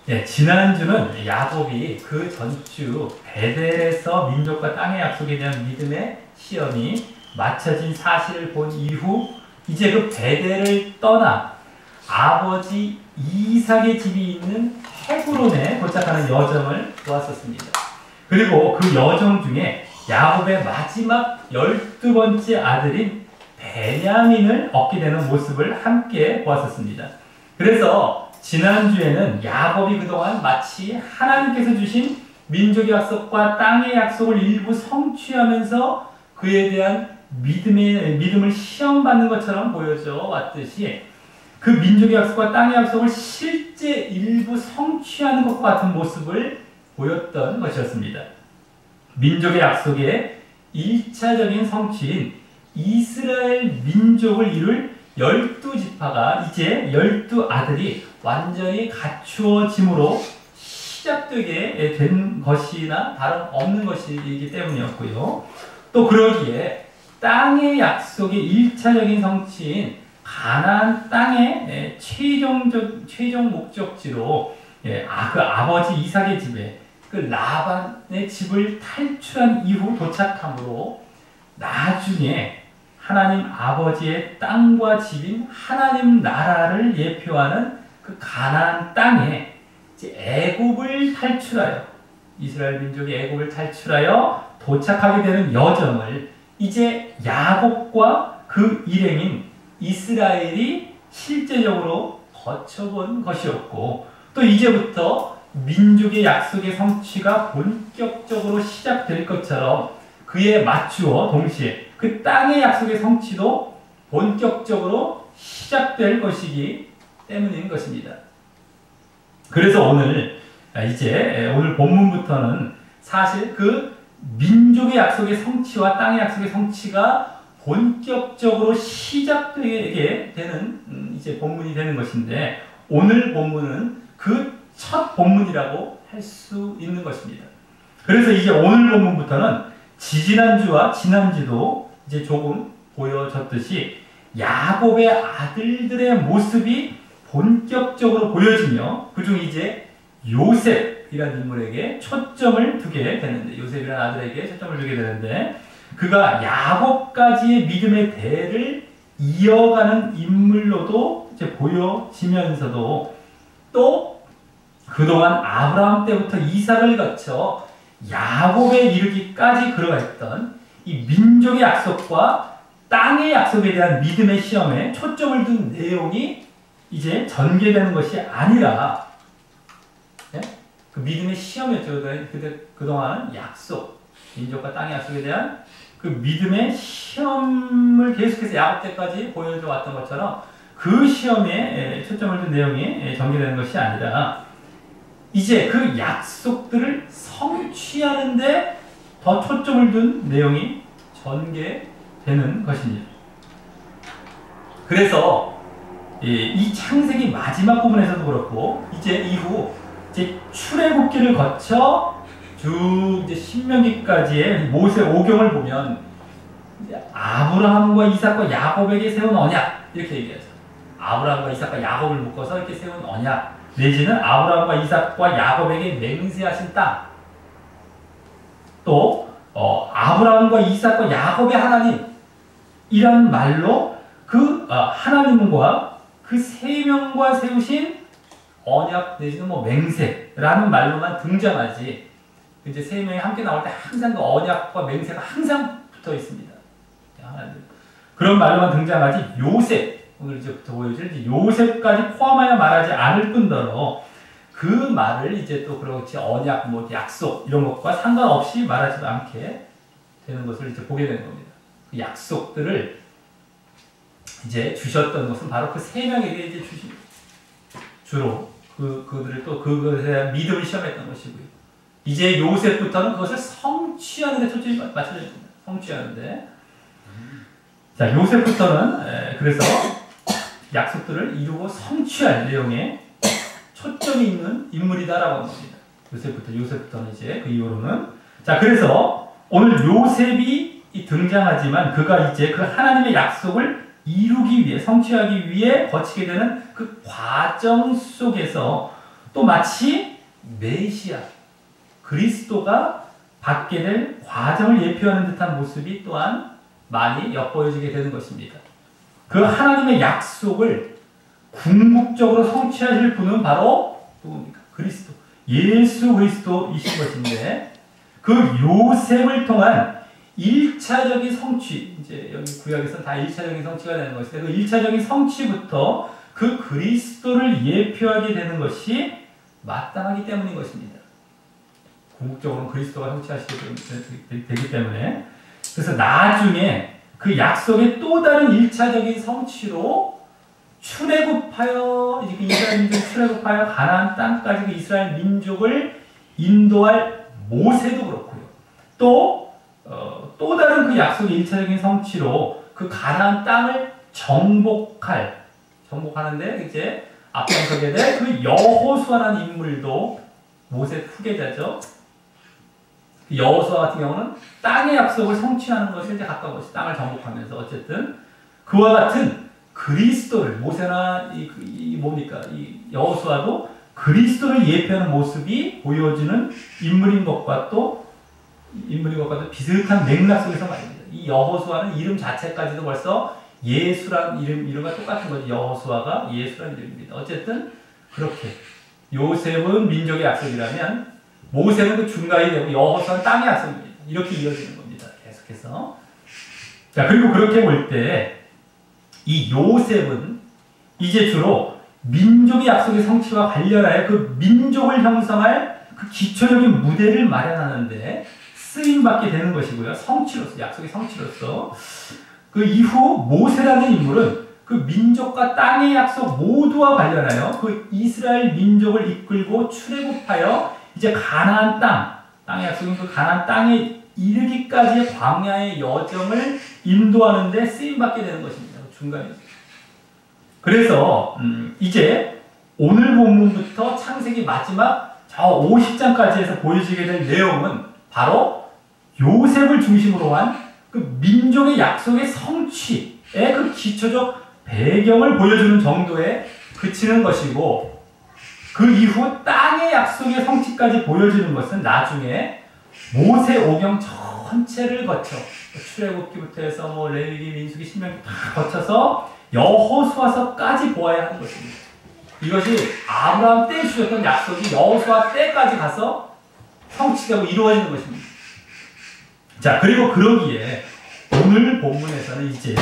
예, 지난주는 야곱이 그 전주 베델에서 민족과 땅의 약속에 대한 믿음의 시험이 맞춰진 사실을 본 이후 이제 그 베델을 떠나 아버지 이삭의 집이 있는 헤브론에 도착하는 여정을 보았었습니다. 그리고 그 여정 중에 야곱의 마지막 12번째 아들인 베냐민을 얻게 되는 모습을 함께 보았었습니다. 그래서 지난주에는 야곱이 그동안 마치 하나님께서 주신 민족의 약속과 땅의 약속을 일부 성취하면서 그에 대한 믿음을 시험받는 것처럼 보여져 왔듯이 그 민족의 약속과 땅의 약속을 실제 일부 성취하는 것과 같은 모습을 보였던 것이었습니다. 민족의 약속의 1차적인 성취인 이스라엘 민족을 이룰 12지파가 이제 12아들이 완전히 갖추어짐으로 시작되게 된 것이나 다름없는 것이기 때문이었고요. 또 그러기에 땅의 약속의 1차적인 성취인 가나안 땅의 최종 목적지로 그 아버지 이삭의 집에 그 라반의 집을 탈출한 이후 도착함으로 나중에 하나님 아버지의 땅과 집인 하나님 나라를 예표하는 그 가나안 땅에 이제 애굽을 탈출하여 이스라엘 민족이 애굽을 탈출하여 도착하게 되는 여정을 이제 야곱과 그 일행인 이스라엘이 실제적으로 거쳐본 것이었고 또 이제부터 민족의 약속의 성취가 본격적으로 시작될 것처럼 그에 맞추어 동시에 그 땅의 약속의 성취도 본격적으로 시작될 것이기 때문인 것입니다. 그래서 오늘 본문부터는 사실 그 민족의 약속의 성취와 땅의 약속의 성취가 본격적으로 시작되게 되는 이제 본문이 되는 것인데 오늘 본문은 그 첫 본문이라고 할 수 있는 것입니다. 그래서 이제 오늘 본문부터는 지지난주와 지난주도 이제 조금 보여졌듯이 야곱의 아들들의 모습이 본격적으로 보여지며 그중 이제 요셉이라는 인물에게 초점을 두게 되는데 요셉이라는 아들에게 초점을 두게 되는데 그가 야곱까지의 믿음의 대를 이어가는 인물로도 이제 보여지면서도 또 그동안 아브라함 때부터 이삭을 거쳐 야곱에 이르기까지 그러가 있던 이 민족의 약속과 땅의 약속에 대한 믿음의 시험에 초점을 둔 내용이 이제 전개되는 것이 아니라 그 믿음의 시험이었죠. 그동안 약속, 민족과 땅의 약속에 대한 그 믿음의 시험을 계속해서 야곱 때까지 보여줘 왔던 것처럼 그 시험에 초점을 둔 내용이 전개되는 것이 아니라 이제 그 약속들을 성취하는데 더 초점을 둔 내용이 전개되는 것입니다. 그래서 이 창세기 마지막 부분에서도 그렇고 이제 이후 이제 출애굽기를 거쳐 쭉 이제 신명기까지의 모세 오경을 보면 아브라함과 이삭과 야곱에게 세운 언약 이렇게 얘기하죠. 아브라함과 이삭과 야곱을 묶어서 이렇게 세운 언약 내지는 아브라함과 이삭과 야곱에게 맹세하신 땅 또 아브라함과 이삭과 야곱의 하나님 이란 말로 그 하나님과 그 세 명과 세우신 언약 내지는 맹세라는 말로만 등장하지 이제 세 명이 함께 나올 때 항상 그 언약과 맹세가 항상 붙어 있습니다. 그런 말로만 등장하지 요셉 오늘 이제부터 보여줄 요셉까지 포함하여 말하지 않을 뿐더러 그 말을 이제 또 그렇지 언약 약속 이런 것과 상관없이 말하지도 않게 되는 것을 이제 보게 되는 겁니다. 그 약속들을 이제 주셨던 것은 바로 그 세 명에게 이제 주로 그들을 또 그것에 대한 믿음을 시험했던 것이고요. 이제 요셉부터는 그것을 성취하는 데 초점이 맞춰져 있습니다. 성취하는데. 자, 요셉부터는 그래서 약속들을 이루고 성취할 내용에 초점이 있는 인물이다라고 하는 겁니다. 요셉부터는 이제 그 이후로는. 자, 그래서 오늘 요셉이 등장하지만 그가 이제 그 하나님의 약속을 이루기 위해, 성취하기 위해 거치게 되는 그 과정 속에서 또 마치 메시아, 그리스도가 받게 될 과정을 예표하는 듯한 모습이 또한 많이 엿보여지게 되는 것입니다. 그 하나님의 약속을 궁극적으로 성취하실 분은 바로 누굽니까? 그리스도, 예수 그리스도이신 것인데, 그 요셉을 통한 1차적인 성취, 이제 여기 구약에서는 다 1차적인 성취가 되는 것인데, 그 1차적인 성취부터 그 그리스도를 예표하게 되는 것이 마땅하기 때문인 것입니다. 궁극적으로는 그리스도가 성취하시게 되기 때문에, 그래서 나중에 그 약속의 또 다른 1차적인 성취로 출애굽하여, 이제 이스라엘 민족을 출애굽하여 가나안 땅까지 그 이스라엘 민족을 인도할 모세도 그렇고요. 또 다른 그 약속의 1차적인 성취로 그 가나안 땅을 정복하는데 이제 앞장서게 될 그 여호수아라는 인물도 모세 후계자죠. 여호수아 같은 경우는 땅의 약속을 성취하는 것에 이제 가까운 것이, 땅을 정복하면서 어쨌든 그와 같은 그리스도를, 모세나 이 여호수아도 그리스도를 예표하는 모습이 보여지는 인물인 것과 또 비슷한 맥락 속에서 말입니다. 이 여호수아는 이름 자체까지도 벌써 예수란 이름과 똑같은 거죠. 여호수아가 예수란 이름입니다. 어쨌든 그렇게 요셉은 민족의 약속이라면 모세는 그 중간이 되고 여호수아는 땅의 약속입니다. 이렇게 이어지는 겁니다. 계속해서. 자, 그리고 그렇게 볼 때 이 요셉은 이제 주로 민족의 약속의 성취와 관련하여 그 민족을 형성할 그 기초적인 무대를 마련하는데 쓰임받게 되는 것이고요. 성취로서, 약속의 성취로서. 그 이후 모세라는 인물은 그 민족과 땅의 약속 모두와 관련하여 그 이스라엘 민족을 이끌고 출애굽하여 이제 가나안 땅의 약속인 그 가나안 땅에 이르기까지의 광야의 여정을 인도하는 데 쓰임받게 되는 것입니다. 중간에. 그래서 이제 오늘 본문부터 창세기 마지막 저 50장까지 해서 보여지게 될 내용은 바로 요셉을 중심으로 한 그 민족의 약속의 성취의 그 기초적 배경을 보여주는 정도에 그치는 것이고, 그 이후 땅의 약속의 성취까지 보여주는 것은 나중에 모세 오경 전체를 거쳐 출애굽기부터 해서 뭐 레위기, 민수기, 신명기 다 거쳐서 여호수아서까지 보아야 하는 것입니다. 이것이 아브라함 때 주셨던 약속이 여호수아 때까지 가서 성취되고 이루어지는 것입니다. 자, 그리고 그러기에 오늘 본문에서는 이제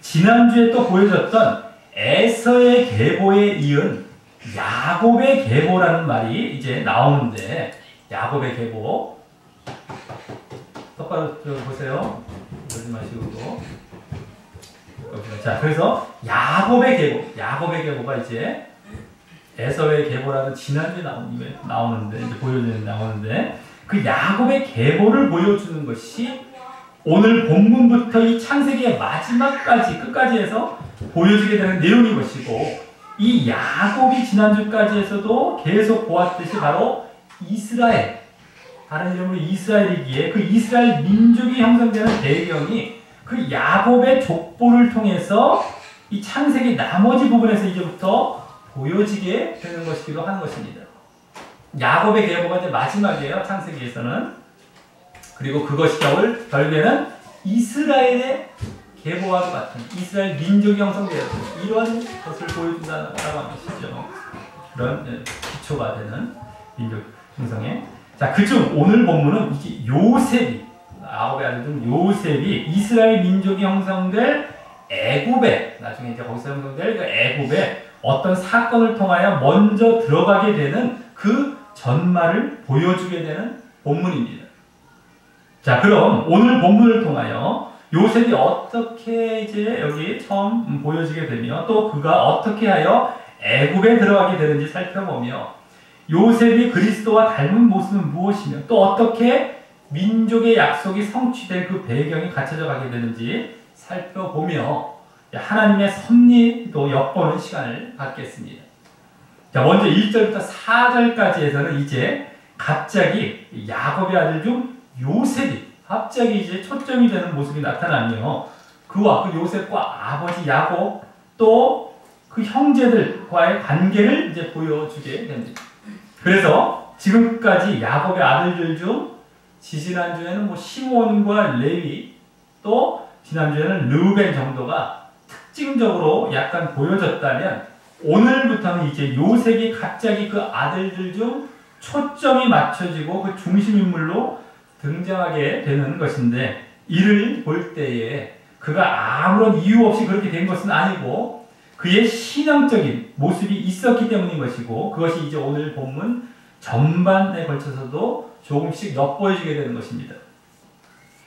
지난주에 또 보여줬던 에서의 계보에 이은 야곱의 계보라는 말이 이제 나오는데, 야곱의 계보 똑바로 보세요. 그러지 마시고. 자, 그래서 야곱의 계보가 이제 에서의 계보라는 지난주에 나오는데, 이제 나오는데 그 야곱의 계보를 보여주는 것이 오늘 본문부터 이 창세기의 마지막까지 끝까지 해서 보여지게 되는 내용인 것이고, 이 야곱이 지난주까지에서도 계속 보았듯이 바로 이스라엘, 다른 이름으로 이스라엘이기에 그 이스라엘 민족이 형성되는 배경이 그 야곱의 족보를 통해서 이 창세기 나머지 부분에서 이제부터 보여지게 되는 것이기도 하는 것입니다. 야곱의 계보가 이제 마지막이에요, 창세기에서는. 그리고 그것이 결국에는 이스라엘의 계보와도 같은 이스라엘 민족이 형성되었던 이런 것을 보여준다고 하는 것이죠. 그런 기초가 되는 민족 형성에. 자, 그중 오늘 본문은 이제 요셉이, 야곱의 아들 중 요셉이 이스라엘 민족이 형성될 애굽에, 나중에 이제 거기서 형성될 그 애굽에 어떤 사건을 통하여 먼저 들어가게 되는 그 전말을 보여주게 되는 본문입니다. 자, 그럼 오늘 본문을 통하여 요셉이 어떻게 이제 여기 처음 보여지게 되며 또 그가 어떻게 하여 애굽에 들어가게 되는지 살펴보며, 요셉이 그리스도와 닮은 모습은 무엇이며 또 어떻게 민족의 약속이 성취될 그 배경이 갖춰져 가게 되는지 살펴보며 하나님의 섭리도 엿보는 시간을 갖겠습니다. 자, 먼저 1절부터 4절까지 해서는 이제 갑자기 야곱의 아들 중 요셉이 갑자기 이제 초점이 되는 모습이 나타나며, 그와 그 요셉과 아버지 야곱 또 그 형제들과의 관계를 이제 보여주게 됩니다. 그래서 지금까지 야곱의 아들들 중 지지난주에는 뭐 시몬과 레위 또 지난주에는 르우벤 정도가 특징적으로 약간 보여졌다면 오늘부터는 이제 요셉이 갑자기 그 아들들 중 초점이 맞춰지고 그 중심인물로 등장하게 되는 것인데 이를 볼 때에 그가 아무런 이유 없이 그렇게 된 것은 아니고 그의 신앙적인 모습이 있었기 때문인 것이고 그것이 이제 오늘 본문 전반에 걸쳐서도 조금씩 엿보여지게 되는 것입니다.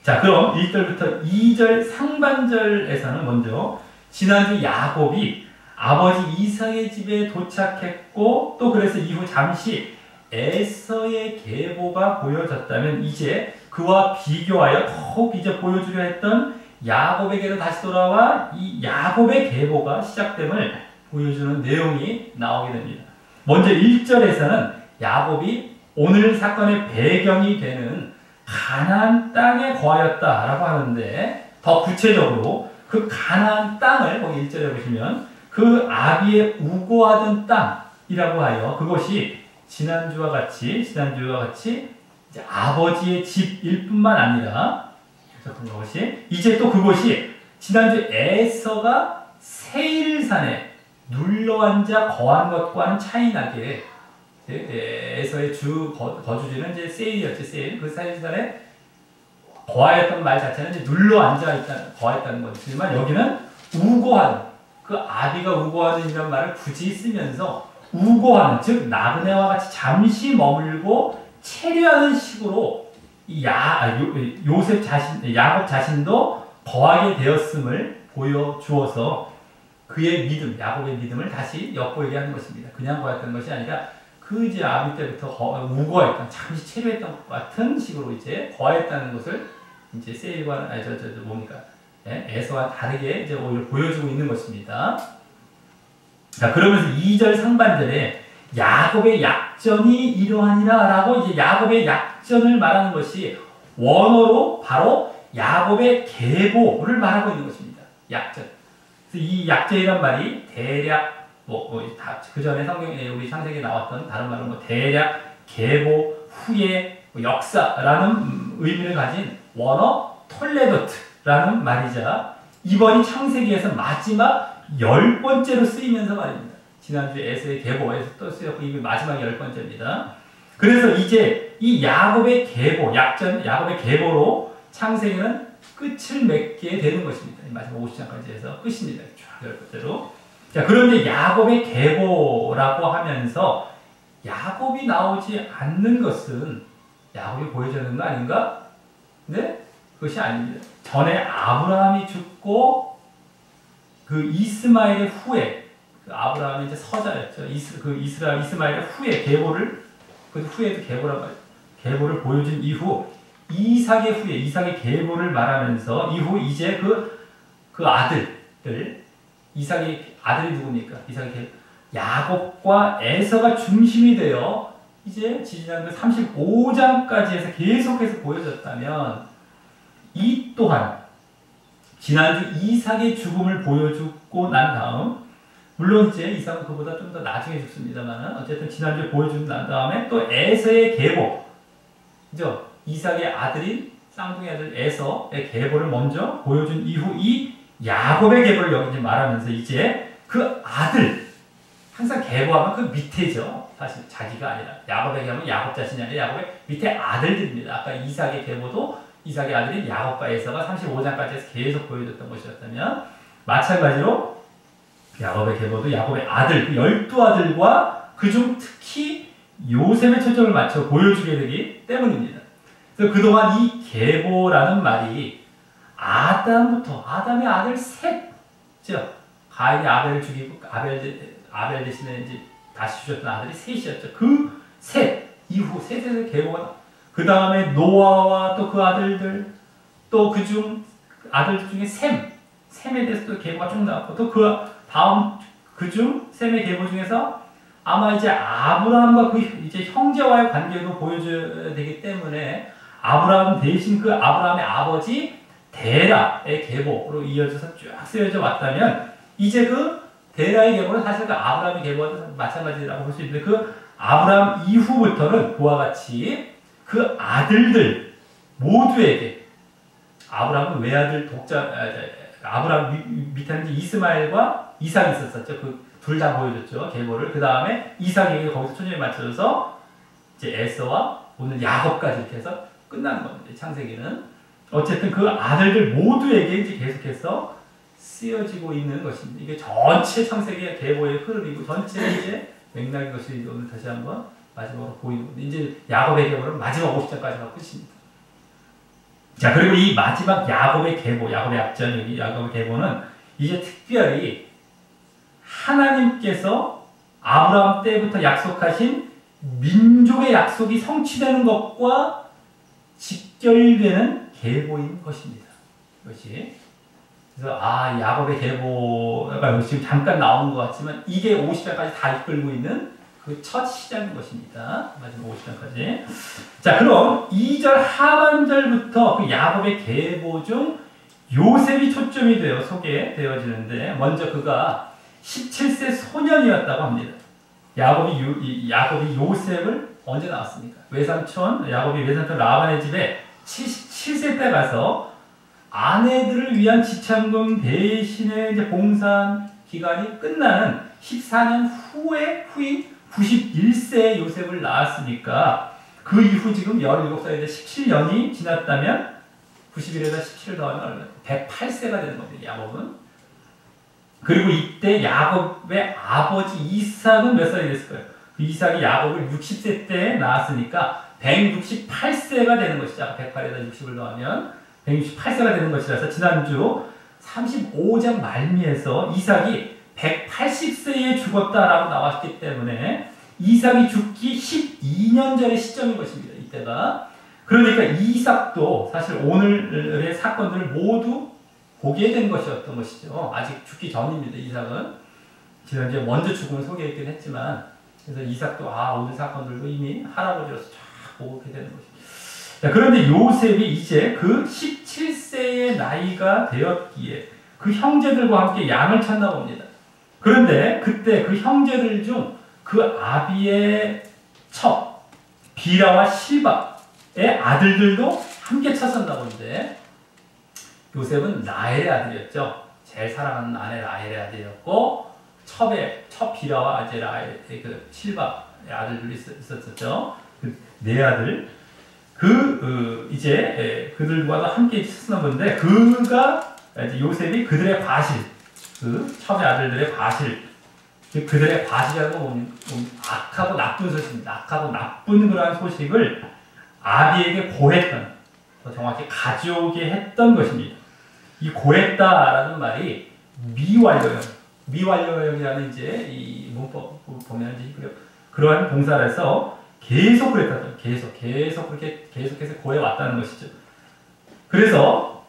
자, 그럼 1절부터 2절 상반절에서는 먼저 지난주 야곱이 아버지 이삭의 집에 도착했고 또 그래서 이후 잠시 에서의 계보가 보여졌다면 이제 그와 비교하여 더욱 이제 보여주려 했던 야곱에게로 다시 돌아와 이 야곱의 계보가 시작됨을 보여주는 내용이 나오게 됩니다. 먼저 1절에서는 야곱이 오늘 사건의 배경이 되는 가나안 땅에 거하였다라고 하는데 더 구체적으로 그 가나안 땅을 거기 1절에 보시면 그 아비의 우고하던 땅이라고 하여 그것이 지난주와 같이 이제 아버지의 집일 뿐만 아니라 그것이 이제 또 그것이 지난주 에서가 세일산에 눌러앉아 거한 것과는 차이나게 에서의 주 거주지는 이제 세일이었지. 세일. 그 세일산에 거하였던 말 자체는 이제 눌러앉아 있다 거했다는 거지만 여기는 우고하는 그 아비가 우고하는 이런 말을 굳이 쓰면서 우고하는 즉 나그네와 같이 잠시 머물고 체류하는 식으로 요셉 자신 야곱 자신도 거하게 되었음을 보여주어서 그의 믿음 야곱의 믿음을 다시 엿보이게 하는 것입니다. 그냥 거했던 것이 아니라 그 이제 아비 때부터 우고했던 잠시 체류했던 것 같은 식으로 이제 거했다는 것을 이제 세일과 뭡니까 에서와 다르게 이제 오히려 보여주고 있는 것입니다. 자, 그러면서 2절 상반절에 야곱의 약전이 이러하니라 라고 이제 야곱의 약전을 말하는 것이 원어로 바로 야곱의 계보를 말하고 있는 것입니다. 약전. 그래서 이 약전이란 말이 대략 그 전에 성경에 우리 창세기에 나왔던 다른 말은 대략 계보 후의 역사라는 의미를 가진 원어 톨레도트라는 말이자 이번이 창세기에서 마지막 10번째로 쓰이면서 말입니다. 지난주 에서의 계보에서 또 쓰였고 이게 마지막 10번째입니다. 그래서 이제 이 야곱의 계보, 야곱의 계보로 창세기는 끝을 맺게 되는 것입니다. 마지막 50장까지 해서 끝입니다. 쫙 10번째로. 자, 그런데 야곱의 계보라고 하면서 야곱이 나오지 않는 것은 야곱이 보여주는 거 아닌가? 네? 그것이 아닙니다. 전에 아브라함이 죽고 그 이스마엘의 후에 그 아브라함이 이제 서자였죠. 이스마엘의 후에 계보를 그 후에도 계보란 말이에요. 계보를 보여준 이후 이삭의 계보를 말하면서 이후 이제 그 아들들 이삭의 아들이 누굽니까? 이삭의 계보 야곱과 에서가 중심이 되어 이제 지난 35장까지 해서 계속해서 보여졌다면 이 또한 지난주 이삭의 죽음을 보여주고 난 다음 물론 이제 이삭은 그보다 좀 더 나중에 죽습니다만 어쨌든 지난주에 보여주고 난 다음에 또 에서의 계보 그죠? 이삭의 아들인 쌍둥이 아들 에서의 계보를 먼저 보여준 이후 이 야곱의 계보를 여기 이제 말하면서 이제 그 아들 항상 계보하면 그 밑에죠. 사실 자기가 아니라 야곱의 계보는 야곱 자신이 아니라 야곱의 밑에 아들들입니다. 아까 이삭의 계보도 이삭의 아들인 야곱과 에서가 35장까지 해서 계속 보여줬던 것이었다면 마찬가지로 야곱의 계보도 야곱의 아들, 그 12아들과 그중 특히 요셉의 초점을 맞춰 보여주게 되기 때문입니다. 그래서 그동안 이 계보라는 말이 아담의 아들 셋죠. 가인이 아벨을 죽이고 아벨 대신에 이제 다시 주셨던 아들이 셋이었죠. 그 셋 이후 셋의 계보가 그 다음에 노아와 또 그 아들들 또 그중 아들 중에 셈에 대해서 또 계보가 쭉 나왔고 또 그 다음 그중 셈의 계보 중에서 아마 이제 아브라함과 그 이제 형제와의 관계도 보여줘야 되기 때문에 아브라함 대신 그 아브라함의 아버지 데라의 계보로 이어져서 쭉 쓰여져 왔다면 이제 그 데라의 계보는 사실 그 아브라함의 계보와 마찬가지라고 볼 수 있는데 그 아브라함 이후부터는 그와 같이 그 아들들 모두에게 아브라함은 외아들 독자 아브라함 밑에는 이스마엘과 이삭이 있었었죠. 그 둘 다 보여줬죠. 계보를. 그 다음에 이삭에게 거기서 초점이 맞춰져서 이제 에서와 오늘 야곱까지 이렇게 해서 끝난 겁니다. 창세기는. 어쨌든 그 아들들 모두에게 이제 계속해서 쓰여지고 있는 것입니다. 이게 전체 창세기의 계보의 흐름이고 전체 이제 맥락인 것이 오늘 다시 한번 마지막으로 보이고 이제 야곱의 계보는 마지막 50장까지가 끝입니다. 자, 그리고 이 마지막 야곱의 계보, 야곱의 앞전 여기 야곱의 계보는 이제 특별히 하나님께서 아브라함 때부터 약속하신 민족의 약속이 성취되는 것과 직결되는 계보인 것입니다. 이것이. 그래서 야곱의 계보가 지금 잠깐 나오는 것 같지만 이게 50장까지 다 이끌고 있는 그 첫 시작인 것입니다. 마지막 50장까지. 자, 그럼 2절 하반절부터 그 야곱의 계보 중 요셉이 초점이 되어 소개되어지는데 먼저 그가 17세 소년이었다고 합니다. 야곱이 요셉을 언제 낳았습니까? 야곱이 외삼촌 라반의 집에 77세 때 가서 아내들을 위한 지참금 대신에 이제 봉사한 기간이 끝나는 14년 후인 91세에 요셉을 낳았으니까 그 이후 지금 17살인데 17년이 지났다면 91에다 17을 더하면 108세가 되는 겁니다. 야곱은. 그리고 이때 야곱의 아버지 이삭은 몇 살이 됐을까요? 그 이삭이 야곱을 60세 때 낳았으니까 168세가 되는 것이죠. 108에다 60을 더하면 168세가 되는 것이라서 지난주 35장 말미에서 이삭이 180세에 죽었다라고 나왔기 때문에 이삭이 죽기 12년 전의 시점인 것입니다. 이때가. 그러니까 이삭도 사실 오늘의 사건들을 모두 보게 된 것이었던 것이죠. 아직 죽기 전입니다. 이삭은. 지난주에 먼저 죽음을 소개했긴 했지만 그래서 이삭도 오늘 사건들도 이미 할아버지로서 쫙 보게 되는 것입니다. 자, 그런데 요셉이 이제 그 17세의 나이가 되었기에 그 형제들과 함께 양을 쳤나 봅니다. 그런데 그때 그 형제들 중 그 아비의 첩 비라와 실바의 아들들도 함께 쳤었나 본데 요셉은 라헬의 아들이었죠. 제일 사랑하는 아내 라헬의 아들이었고 첩 비라와 이제 라헬 그 실바의 아들들이 있었죠. 그 네 아들 이제 그들과도 함께 쳤었나 본데 그가 이제 요셉이 그들의 과실 그 첩의 아들들의 과실 그들의 과실이라는 건 악하고 나쁜 소식입니다. 악하고 나쁜 그러한 소식을 아비에게 고했던, 더 정확히 가져오게 했던 것입니다. 이 고했다라는 말이 미완료형이라는 이제 이 문법 보면 이제 그러한 동사라서 계속 그랬다는 계속 그렇게 계속해서 고해왔다는 것이죠. 그래서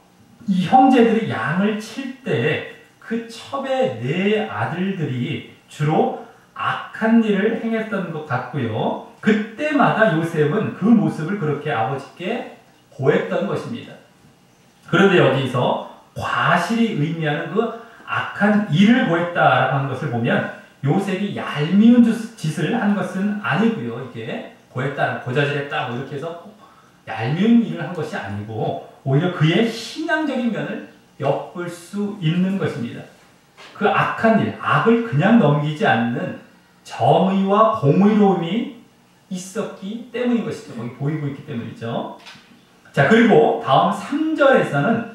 이 형제들이 양을 칠 때 그 첩의 네 아들들이 주로 악한 일을 행했던 것 같고요. 그때마다 요셉은 그 모습을 그렇게 아버지께 고했던 것입니다. 그런데 여기서 과실이 의미하는 그 악한 일을 고했다라고 하는 것을 보면 요셉이 얄미운 짓을 한 것은 아니고요. 이게 고했다, 고자질했다 뭐 이렇게 해서 얄미운 일을 한 것이 아니고 오히려 그의 신앙적인 면을 엿볼 수 있는 것입니다. 그 악한 일, 악을 그냥 넘기지 않는 정의와 공의로움이 있었기 때문인 것이죠. 거기 보이고 있기 때문이죠. 자, 그리고 다음 3절에서는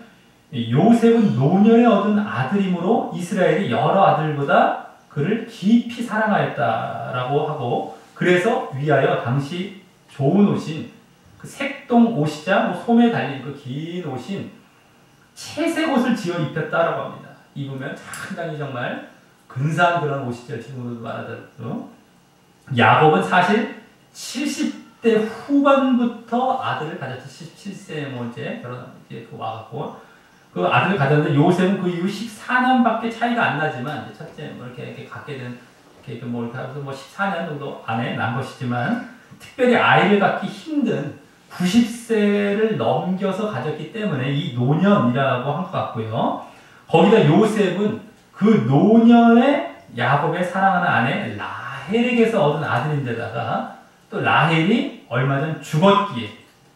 요셉은 노년에 얻은 아들이므로 이스라엘이 여러 아들보다 그를 깊이 사랑하였다라고 하고 그래서 위하여 당시 좋은 옷인 그 색동 옷이자 소매 달린 그 긴 옷인 채색 옷을 지어 입혔다라고 합니다. 입으면 상당히 정말 근사한 그런 옷이죠. 지금으로도 말하자면. 야곱은 사실 70대 후반부터 아들을 가졌죠. 17세에 뭐 이제 이제 와갖고 그 아들을 가졌는데 요셉은 그 이후 14년밖에 차이가 안 나지만 첫째 뭐 이렇게 갖게 된 이렇게 뭐 14년 정도 안에 난 것이지만 특별히 아이를 갖기 힘든 90세를 넘겨서 가졌기 때문에 이 노년이라고 한 것 같고요. 거기다 요셉은 그 노년에 야곱의 사랑하는 아내 라헬에게서 얻은 아들인데다가 또 라헬이 얼마 전 죽었기에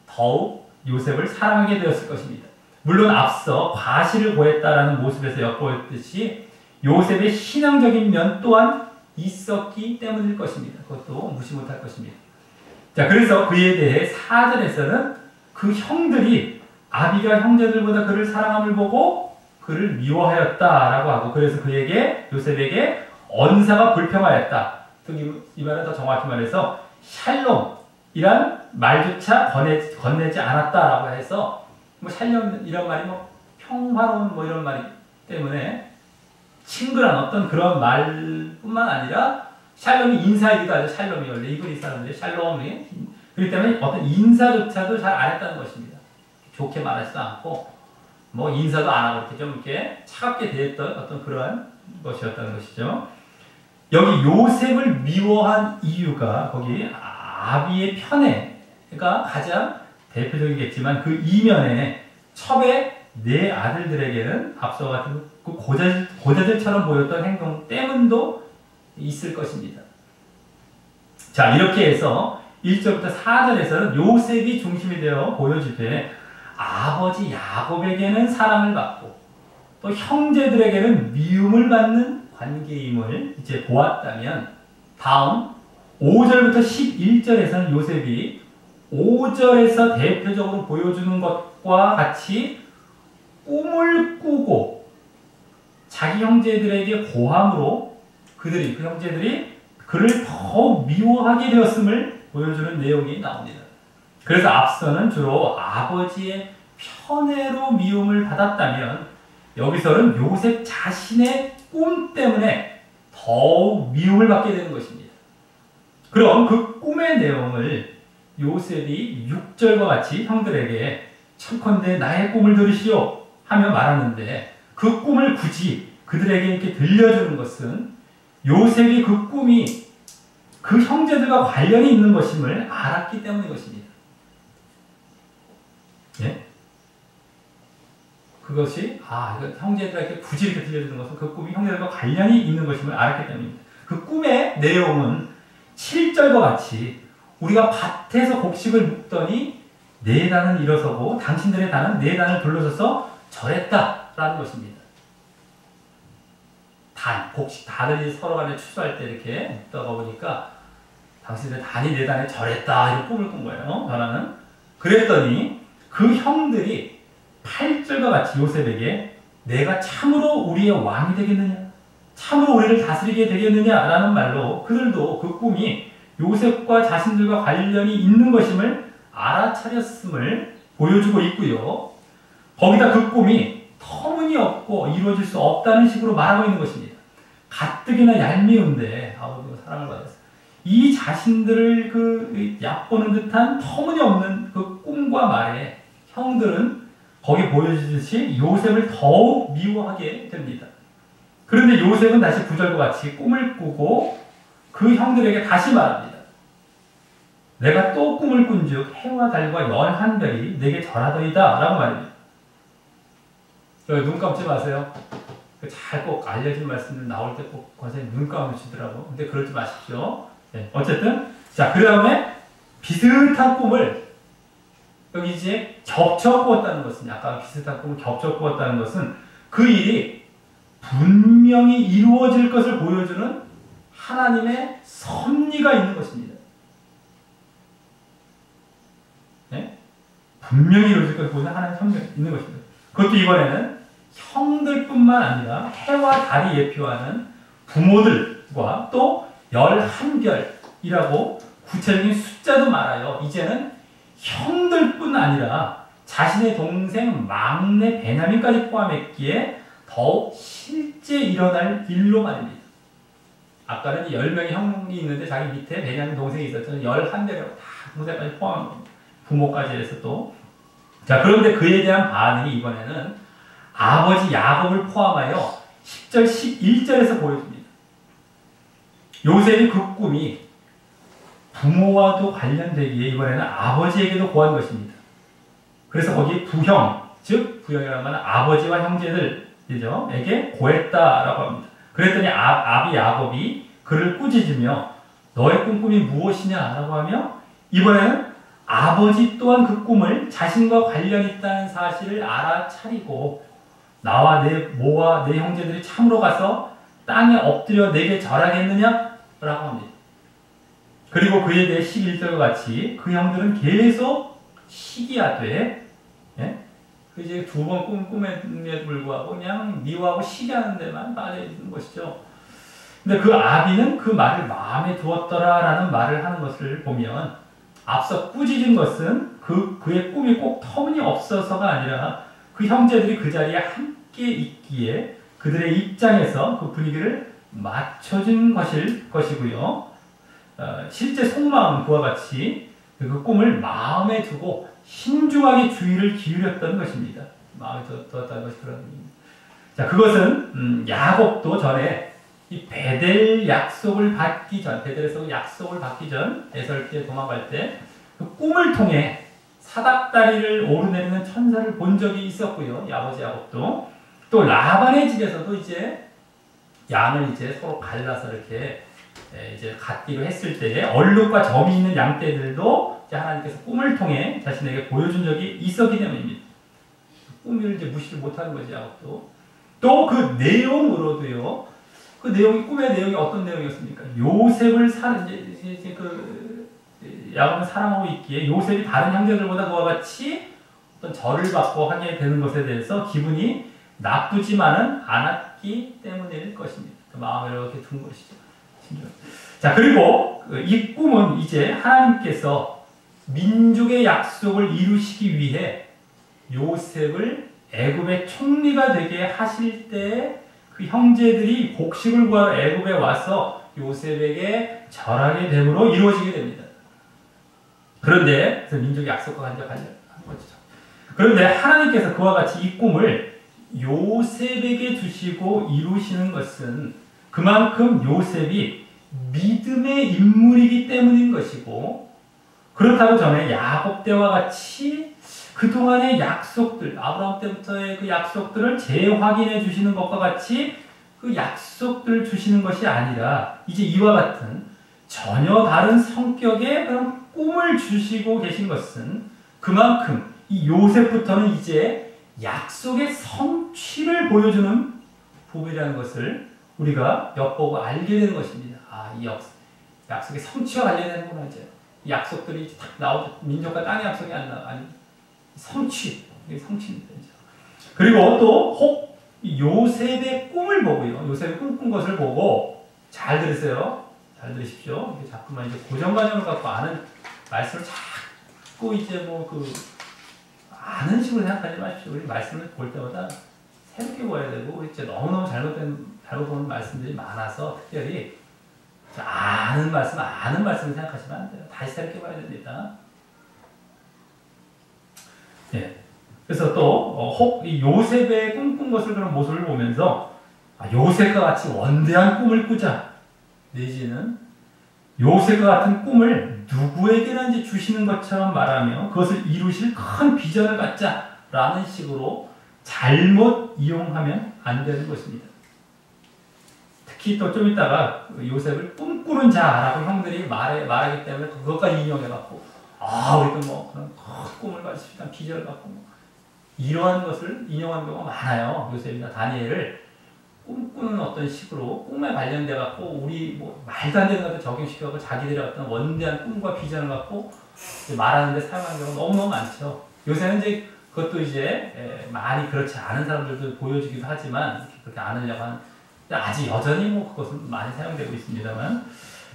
더욱 요셉을 사랑하게 되었을 것입니다. 물론 앞서 과실을 고했다라는 모습에서 엿보였듯이 요셉의 신앙적인 면 또한 있었기 때문일 것입니다. 그것도 무시 못할 것입니다. 자, 그래서 그에 대해 4절에서는 그 형들이 아비가 형제들보다 그를 사랑함을 보고 그를 미워하였다라고 하고, 그래서 그에게 요셉에게 언사가 불평하였다. 이 말은 더 정확히 말해서 샬롬이란 말조차 건네지 않았다라고 해서, 뭐 샬롬 이런 말이 뭐 평화로운 뭐 이런 말이기 때문에 친근한 어떤 그런 말뿐만 아니라 샬롬이 인사이기도 하죠. 샬롬이 원래 이브리 사람들이 샬롬이, 그렇기 때문에 어떤 인사조차도 잘 안 했다는 것입니다. 좋게 말하지도 않고 뭐 인사도 안 하고 이렇게 차갑게 대했던 어떤 그러한 것이었다는 것이죠. 여기 요셉을 미워한 이유가 거기 아비의 편애가 가장 대표적이겠지만 그 이면에 첩의 네 아들들에게는 앞서와 같은 그 고자질처럼 보였던 행동 때문도 있을 것입니다. 자, 이렇게 해서 1절부터 4절에서는 요셉이 중심이 되어 보여지되 아버지 야곱에게는 사랑을 받고 또 형제들에게는 미움을 받는 관계임을 이제 보았다면, 다음 5절부터 11절에서는 요셉이 5절에서 대표적으로 보여주는 것과 같이 꿈을 꾸고 자기 형제들에게 고함으로 그 형제들이 그를 더욱 미워하게 되었음을 보여주는 내용이 나옵니다. 그래서 앞서는 주로 아버지의 편애로 미움을 받았다면, 여기서는 요셉 자신의 꿈 때문에 더욱 미움을 받게 되는 것입니다. 그럼 그 꿈의 내용을 요셉이 6절과 같이 형들에게 청컨대 나의 꿈을 들으시오 하며 말하는데, 그 꿈을 굳이 그들에게 이렇게 들려주는 것은 요셉이 그 꿈이 그 형제들과 관련이 있는 것임을 알았기 때문인 것입니다. 예? 그것이 이거 형제들에게 굳이 이렇게 들려주는 것은 그 꿈이 형제들과 관련이 있는 것임을 알았기 때문입니다. 그 꿈의 내용은 7절과 같이 우리가 밭에서 곡식을 묶더니 네 단은 일어서고 당신들의 단은 네 단을 둘러서서 절했다라는 것입니다. 곡식 단을 서로 간에 추수할 때 이렇게 묶다가 보니까 당신들의 단이 네 단에 절했다 이런 꿈을 꾼 거예요. 전하는. 그랬더니 그 형들이 8절과 같이 요셉에게 내가 참으로 우리의 왕이 되겠느냐? 참으로 우리를 다스리게 되겠느냐라는 말로 그들도 그 꿈이 요셉과 자신들과 관련이 있는 것임을 알아차렸음을 보여주고 있고요. 거기다 그 꿈이 터무니없고 이루어질 수 없다는 식으로 말하고 있는 것입니다. 가뜩이나 얄미운데 아버지가 사랑을 받았어요. 이 자신들을 얕보는 듯한 터무니없는 그 꿈과 말에 형들은 거기 보여주듯이 요셉을 더욱 미워하게 됩니다. 그런데 요셉은 다시 9절과 같이 꿈을 꾸고 그 형들에게 다시 말합니다. 내가 또 꿈을 꾼즉 해와 달과 11별이 내게 절하더이다 라고 말합니다. 눈 감지 마세요. 잘 꼭 알려진 말씀들 나올 때 꼭 권사님 눈 감으시더라고. 근데 그러지 마십시오. 네, 어쨌든 자, 그 다음에 비슷한 꿈을 여기 이제 겹쳐 꾸었다는 것은, 아까 비슷한 꿈을 겹쳐 꾸었다는 것은 그 일이 분명히 이루어질 것을 보여주는 하나님의 섭리가 있는 것입니다. 네? 분명히 이루어질 것을 보여주는 하나님의 섭리가 있는 것입니다. 그것도 이번에는 형들뿐만 아니라 해와 달이 예표하는 부모들과 또 11별이라고 구체적인 숫자도 말하여 이제는 형들뿐 아니라 자신의 동생 막내 베냐민까지 포함했기에 더욱 실제 일어날 일로 말입니다. 아까는 10명의 형이 있는데 자기 밑에 베냐민 동생이 있었잖아요. 11별이라고 다 동생까지 포함한 겁니다. 부모까지 해서 또. 자, 그런데 그에 대한 반응이 이번에는 아버지 야곱을 포함하여 10절, 11절에서 보여줍니다. 요셉이 그 꿈이 부모와도 관련되기에 이번에는 아버지에게도 고한 것입니다. 그래서 거기 부형, 즉 부형이라는 말은 아버지와 형제들에게 고했다라고 합니다. 그랬더니 아비 야곱이 그를 꾸짖으며 너의 꿈이 무엇이냐라고 하며 이번에는 아버지 또한 그 꿈을 자신과 관련 있다는 사실을 알아차리고 나와 내 모와 내 형제들이 참으로 가서 땅에 엎드려 내게 절하겠느냐? 라고 합니다. 그리고 그에 대해 11절과 같이 그 형들은 계속 시기하되, 예? 그 이제 두 번 꿈에 불구하고 그냥 미워하고 시기하는 데만 빠져 있는 것이죠. 근데 그 아비는 그 말을 마음에 두었더라라는 말을 하는 것을 보면 앞서 꾸짖은 것은 그의 꿈이 꼭 터무니없어서가 아니라 그 형제들이 그 자리에 함께 있기에 그들의 입장에서 그 분위기를 맞춰준 것이고요. 실제 속마음은 그와 같이 그 꿈을 마음에 두고 신중하게 주의를 기울였던 것입니다. 마음에 두었다는 것이 그런 의미입니다. 자, 그것은 야곱도 전에 이 베델 약속을 받기 전, 베델에서 약속을 받기 전 에설 때 도망갈 때 그 꿈을 통해 사닥다리를 오르내리는 천사를 본 적이 있었고요. 아버지 야곱도 또 라반의 집에서도 이제 양을 이제 서로 갈라서 이렇게 이제 갖기로 했을 때에 얼룩과 점이 있는 양떼들도 이제 하나님께서 꿈을 통해 자신에게 보여준 적이 있었기 때문입니다. 꿈을 이제 무시를 못하는 거지 야곱도. 또 그 내용으로도요. 그 내용이 꿈의 내용이 어떤 내용이었습니까? 요셉을 이제 야곱은 사랑하고 있기에 요셉이 다른 형제들보다 그와 같이 어떤 절을 받고 하게 되는 것에 대해서 기분이 나쁘지만은 않았기 때문일 것입니다. 그 마음을 이렇게 둔 것이죠. 자, 그리고 이 꿈은 이제 하나님께서 민족의 약속을 이루시기 위해 요셉을 애굽의 총리가 되게 하실 때 그 형제들이 곡식을 구하러 애굽에 와서 요셉에게 절하게 됨으로 이루어지게 됩니다. 그런데 그래서 민족의 약속과 간접하는 것이죠. 그런데 하나님께서 그와 같이 이 꿈을 요셉에게 주시고 이루시는 것은 그만큼 요셉이 믿음의 인물이기 때문인 것이고 그렇다고 전에 야곱 때와 같이 그동안의 약속들, 아브라함 때부터의 그 약속들을 재확인해 주시는 것과 같이 그 약속들을 주시는 것이 아니라 이제 이와 같은 전혀 다른 성격의 그런 꿈을 주시고 계신 것은 그만큼 이 요셉부터는 이제 약속의 성취를 보여주는 부분이라는 것을 우리가 엿보고 알게 되는 것입니다. 아, 이 약속의 성취와 관련되는구나 이제. 이 약속들이 딱 나오죠. 민족과 땅의 약속이 아니 성취, 이게 성취입니다. 그리고 또 혹 요셉의 꿈을 보고요. 요셉이 꿈꾼 것을 보고 잘 들으세요. 잘 들으십시오. 이게 자꾸만 이제 고정관념을 갖고 아는 말씀을 자꾸 이제 아는 식으로 생각하지 마십시오. 우리 말씀을 볼 때마다 새롭게 보아야 되고, 우리 이제 너무너무 잘못 보는 말씀들이 많아서 특별히 아는 말씀을 생각하시면 안 돼요. 다시 새롭게 봐야 됩니다. 예. 그래서 또, 혹 이 요셉의 꿈꾼 것을 그런 모습을 보면서, 요셉과 같이 원대한 꿈을 꾸자. 내지는 요셉과 같은 꿈을 누구에게나 이제 주시는 것처럼 말하며 그것을 이루실 큰 비전을 갖자라는 식으로 잘못 이용하면 안 되는 것입니다. 특히 또 좀 이따가 요셉을 꿈꾸는 자라고 형들이 말하기 때문에 그것까지 인용해갖고 우리도 뭐 그런 큰 꿈을 가질 수 있다는 비전을 갖고 이러한 것을 인용한 경우가 많아요. 요셉이나 다니엘을 꿈꾸는 어떤 식으로 꿈에 관련돼 갖고 우리 뭐 말도 안 되는 것을 적용시켜서 자기들의 어떤 원대한 꿈과 비전을 갖고 말하는데 사용하는 경우가 너무너무 많죠. 요새는 이제 그것도 이제 많이 그렇지 않은 사람들도 보여주기도 하지만 그렇게 않으려고 하는 아직 여전히 뭐 그것은 많이 사용되고 있습니다만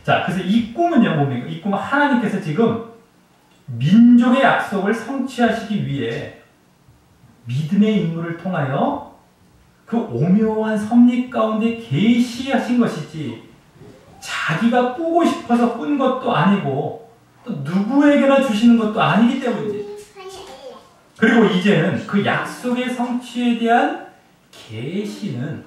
자 그래서 이 꿈은요 뭡니까? 이 꿈은 하나님께서 지금 민족의 약속을 성취하시기 위해 믿음의 인물을 통하여 그 오묘한 섭리 가운데 계시하신 것이지 자기가 꾸고 싶어서 꾼 것도 아니고 또 누구에게나 주시는 것도 아니기 때문이지. 그리고 이제는 그 약속의 성취에 대한 계시는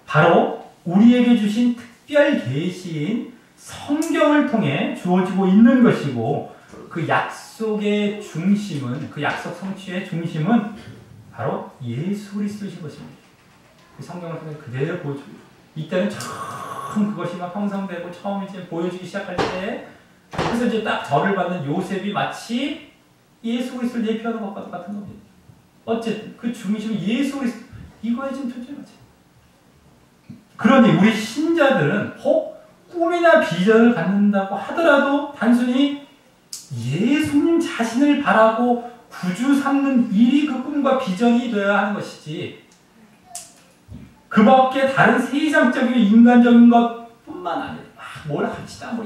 바로 우리에게 주신 특별 계시인 성경을 통해 주어지고 있는 것이고 그 약속의 중심은 그 약속 성취의 중심은 바로 예수 그리스도이신 것입니다. 그 성경을 통해 그대로 보여줍니다. 이때는 처음 그것이 막 형성되고 처음 이제 보여주기 시작할 때 그래서 이제 딱 절을 받는 요셉이 마치 예수 그리스도를 예표하는 것과 같은 겁니다. 어쨌든 그 중심이 예수 그리스도 이거에 지금 초점이 맞아요. 그러니 우리 신자들은 혹 꿈이나 비전을 갖는다고 하더라도 단순히 예수님 자신을 바라고 구주 삼는 일이 그 꿈과 비전이 되어야 하는 것이지 그 밖에 다른 세상적이고 인간적인 것뿐만 아니라 뭘 합시다 뭐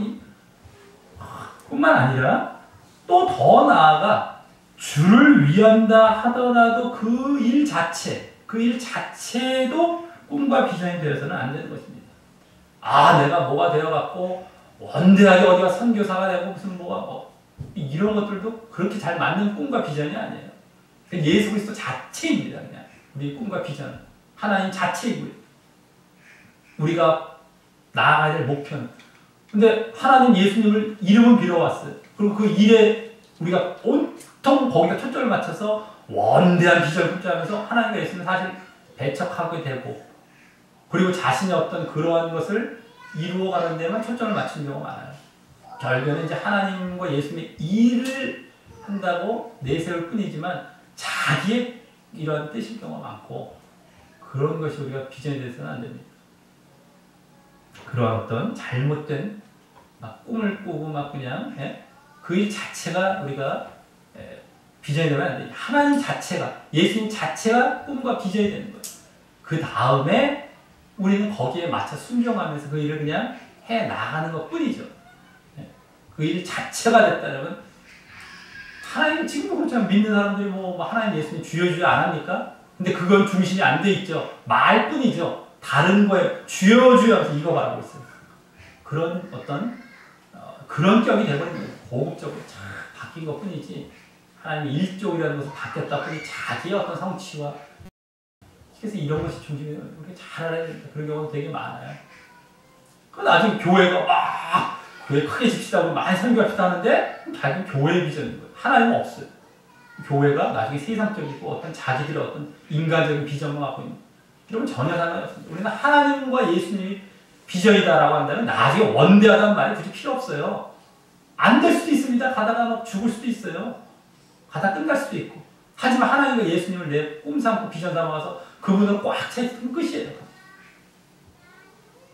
뿐만 아니라 또 더 나아가 주를 위한다 하더라도 그 일 자체도 꿈과 비전이 되어서는 안 되는 것입니다. 내가 뭐가 되어갖고 원대하게 어디가 선교사가 되고 무슨 뭐가 이런 것들도 그렇게 잘 맞는 꿈과 비전이 아니에요. 예수 그리스도 자체입니다. 그냥 우리 꿈과 비전은 하나님 자체이고요. 우리가 나아가야 될 목표는 근데 하나님 예수님을 이름은 빌어왔어요. 그리고 그 일에 우리가 온통 거기다 초점을 맞춰서 원대한 비전을 품자면서 하나님과 예수님은 사실 배척하게 되고 그리고 자신의 어떤 그러한 것을 이루어가는 데만 초점을 맞추는 경우가 많아요. 결국에는 이제 하나님과 예수님의 일을 한다고 내세울 뿐이지만 자기의 이러한 뜻일 경우가 많고 그런 것이 우리가 비전이 돼서는 안 됩니다. 그러한 어떤 잘못된 꿈을 꾸고 그냥 그 일 자체가 우리가 비전이 되면 안 돼요. 하나님 자체가 예수님 자체가 꿈과 비전이 되는 거예요. 그 다음에 우리는 거기에 맞춰 순종하면서 그 일을 그냥 해 나가는 것 뿐이죠. 그 일 자체가 됐다면 하나님 지금도 그렇잖아요. 믿는 사람들이 뭐 하나님 예수님 주여 안 합니까? 근데 그건 중심이 안 돼 있죠. 말뿐이죠. 다른 거에 주여 하면서 이거 말하고 있어요. 그런 어떤 그런 격이 돼버린 거예요. 고급적으로 바뀐 것 뿐이지 하나님의 일족이라는 것은 바뀌었다 뿐이 자기의 어떤 성취와 그래서 이런 것이 중심이에요. 우리가 잘 알아야 됩니다. 그런 경우는 되게 많아요. 그 나중에 교회가 교회 크게 집시다 많이 선교합시다 하는데 결국 교회의 비전인 거예요. 하나님은 없어요. 교회가 나중에 세상적이고 어떤 자기들의 어떤 인간적인 비전만 갖고 있는 이런 건 전혀 상관이 없습니다. 우리는 하나님과 예수님이 비전이다라고 한다면 나중에 원대하다는 말이 굳이 필요 없어요. 안 될 수도 있습니다. 가다가 죽을 수도 있어요. 가다 끝날 수도 있고. 하지만 하나님과 예수님을 내 꿈 삼고 비전 삼아서 그분을 꽉 채우면 끝이에요.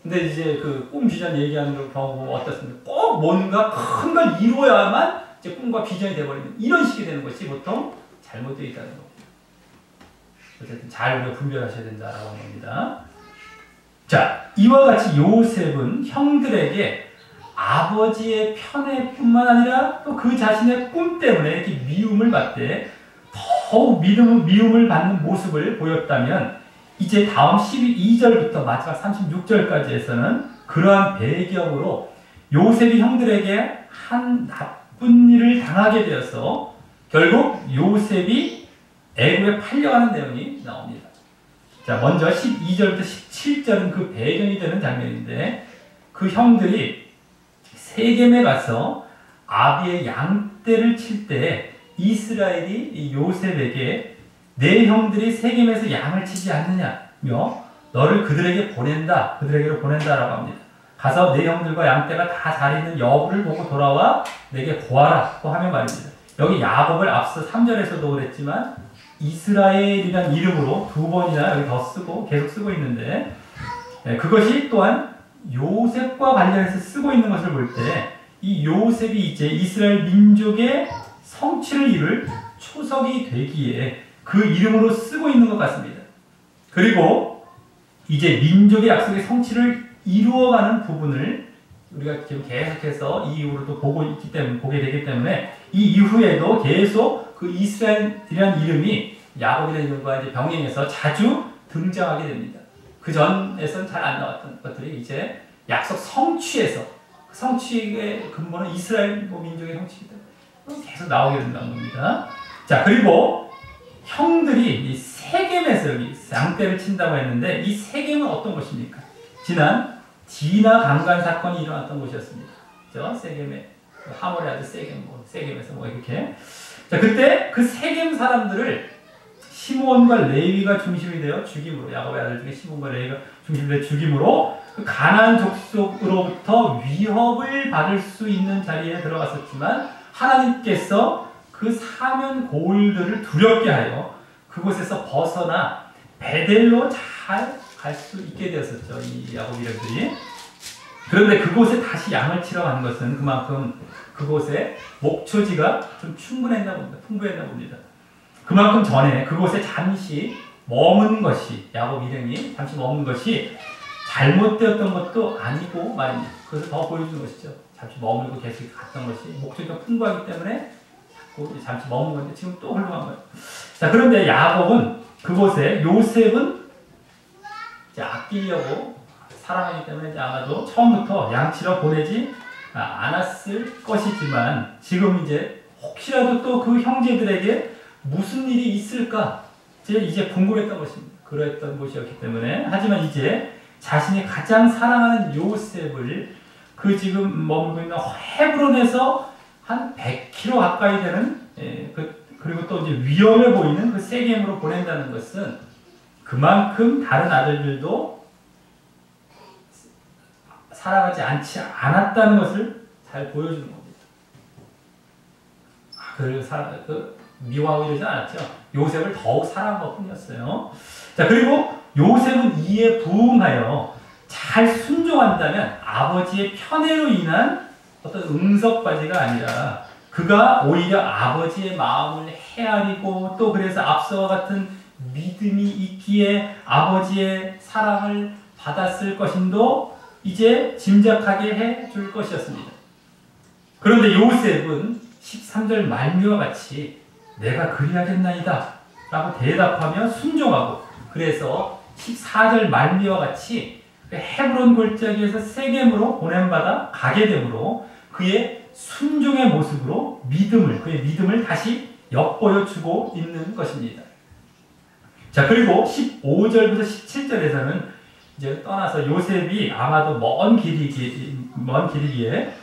근데 이제 그 꿈 비전 얘기하는 걸 보면 어떻습니까? 꼭 뭔가 큰 걸 이루어야만 이제 꿈과 비전이 되어버리는 이런 식이 되는 것이 보통 잘못되어 있다는 겁니다. 어쨌든 잘 우리가 분별하셔야 된다라고 하는 겁니다. 자, 이와 같이 요셉은 형들에게 아버지의 편애뿐만 아니라 또 그 자신의 꿈 때문에 이렇게 미움을 받되 더욱 미움을 받는 모습을 보였다면 이제 다음 12절부터 마지막 36절까지에서는 그러한 배경으로 요셉이 형들에게 한 나쁜 일을 당하게 되어서 결국 요셉이 애굽에 팔려가는 내용이 나옵니다. 자, 먼저 12절부터 17절은 그 배경이 되는 장면인데 그 형들이 세겜에 가서 아비의 양떼를 칠 때 이스라엘이 요셉에게 내 형들이 세겜에서 양을 치지 않느냐며 너를 그들에게로 보낸다라고 합니다. 가서 내 형들과 양떼가 다 잘 있는 여부를 보고 돌아와 내게 고하라고 하며 말입니다. 여기 야곱을 앞서 3절에서도 그랬지만 이스라엘이라는 이름으로 두 번이나 여기 더 쓰고 계속 쓰고 있는데 그것이 또한 요셉과 관련해서 쓰고 있는 것을 볼 때 이 요셉이 이제 이스라엘 민족의 성취를 이룰 초석이 되기에 그 이름으로 쓰고 있는 것 같습니다. 그리고 이제 민족의 약속의 성취를 이루어가는 부분을 우리가 지금 계속해서 이 이후로도 보게 되기 때문에 이 이후에도 계속 그 이스라엘이라는 이름이 야곱이라는 이름과 이제 병행해서 자주 등장하게 됩니다. 그 전에서는 잘 안 나왔던 것들이 이제 약속 성취에서 그 성취의 근본은 이스라엘 민족의 성취이기 때문에 계속 나오게 된다는 겁니다. 자, 그리고 형들이 이 세겜에서 여기 양떼를 친다고 했는데 이 세겜은 어떤 곳입니까? 지난 디나 강간 사건이 일어났던 곳이었습니다. 그죠? 세겜에 하모리 아들 세겜에서 이렇게. 자, 그때 그 세겜 사람들을 시므온과 레위가 중심이 되어 죽임으로 야곱의 아들 중에 시므온과 레위가 중심이 되어 죽임으로 그 가나안 족속으로부터 위협을 받을 수 있는 자리에 들어갔었지만 하나님께서 그 사면 고울들을 두렵게 하여 그곳에서 벗어나 베델로 잘 갈 수 있게 되었었죠. 이 야곱 일행들이. 그런데 그곳에 다시 양을 치러 간 것은 그만큼 그곳에 목초지가 좀 충분했나 봅니다. 풍부했나 봅니다. 그만큼 전에 그곳에 잠시 머문 것이, 야곱 일행이 잠시 머문 것이 잘못되었던 것도 아니고 말입니다. 그것을 더 보여주는 것이죠. 잠시 머물고 계속 갔던 것이 목초지가 풍부하기 때문에 자꾸 잠시 머문 건데 지금 또 훌륭한 거예요. 자, 그런데 야곱은 그곳에, 요셉은 이제 아끼려고 사랑하기 때문에 이제 아마도 처음부터 양치러 보내지 않았을 것이지만 지금 이제 혹시라도 또 그 형제들에게 무슨 일이 있을까 이제 궁금했던 것입니다. 그랬던 곳이었기 때문에. 하지만 이제 자신이 가장 사랑하는 요셉을 그 지금 머물고 있는 헤브론에서 한 100km 가까이 되는 그리고 또 이제 위험해 보이는 그 세겜으로 보낸다는 것은 그만큼 다른 아들들도 사랑하지 않았다는 것을 잘 보여주는 겁니다. 미워하고 이러지 않았죠. 요셉을 더욱 사랑한 것 뿐이었어요. 자, 그리고 요셉은 이에 부응하여 잘 순종한다면 아버지의 편애로 인한 어떤 응석받이가 아니라 그가 오히려 아버지의 마음을 헤아리고 또 그래서 앞서와 같은 믿음이 있기에 아버지의 사랑을 받았을 것임도 이제 짐작하게 해줄 것이었습니다. 그런데 요셉은 13절 말미와 같이 내가 그리하겠나이다 라고 대답하며 순종하고, 그래서 14절 말미와 같이 헤브론 골짜기에서 세겜으로 보냄받아 가게 되므로 그의 순종의 모습으로 그의 믿음을 다시 엿보여주고 있는 것입니다. 자, 그리고 15절부터 17절에서는 이제 떠나서 요셉이 아마도 먼 길이기에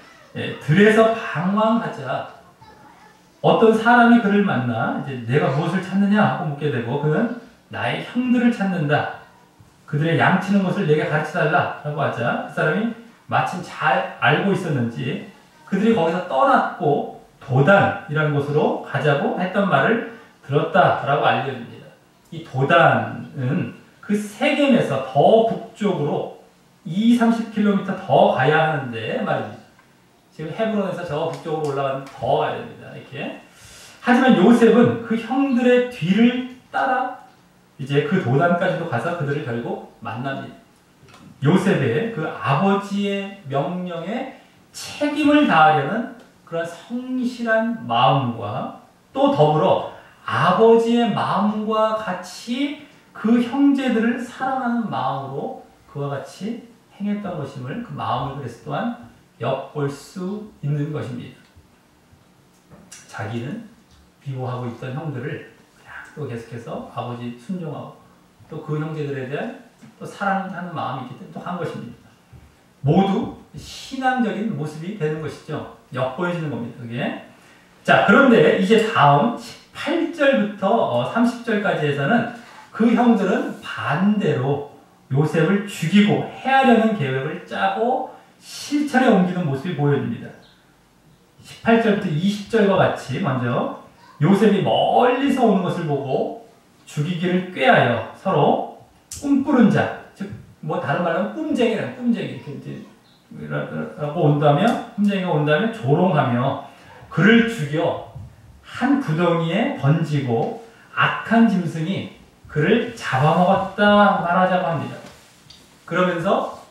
들에서 방황하자 어떤 사람이 그를 만나 이제 내가 무엇을 찾느냐 하고 묻게 되고 그는 나의 형들을 찾는다. 그들의 양치는 것을 내게 가르쳐달라 라고 하자 그 사람이 마침 잘 알고 있었는지 그들이 거기서 떠났고 도단이라는 곳으로 가자고 했던 말을 들었다라고 알려줍니다. 이 도단은 그 세겜에서 더 북쪽으로 30km 더 가야 하는데 말입니다. 지금 헤브론에서 저 북쪽으로 올라가면 더 가야 됩니다. 이렇게. 하지만 요셉은 그 형들의 뒤를 따라 이제 그 도단까지도 가서 그들을 결국 만납니다. 요셉의 그 아버지의 명령에 책임을 다하려는 그런 성실한 마음과 또 더불어 아버지의 마음과 같이 그 형제들을 사랑하는 마음으로 그와 같이 행했던 것임을 그 마음을 그래서 또한 엿볼 수 있는 것입니다. 자기는 미워하고 있던 형들을 그냥 또 계속해서 아버지 순종하고 또 그 형제들에 대한 또 사랑하는 마음이 있기 때문에 또 한 것입니다. 모두 신앙적인 모습이 되는 것이죠. 엿보여지는 겁니다. 그게. 자, 그런데 이제 다음 18절부터 30절까지에서는 그 형들은 반대로 요셉을 죽이고 해하려는 계획을 짜고 실천에 옮기는 모습이 보여집니다. 18절부터 20절과 같이 먼저 요셉이 멀리서 오는 것을 보고 죽이기를 꾀하여 서로 꿈꾸는 자, 즉 뭐 다른 말로 하면 꿈쟁이라는 꿈쟁이 이렇게 라고 온다면 꿈쟁이가 온다면 조롱하며 그를 죽여 한 구덩이에 던지고 악한 짐승이 그를 잡아먹었다 말하자고 합니다. 그러면서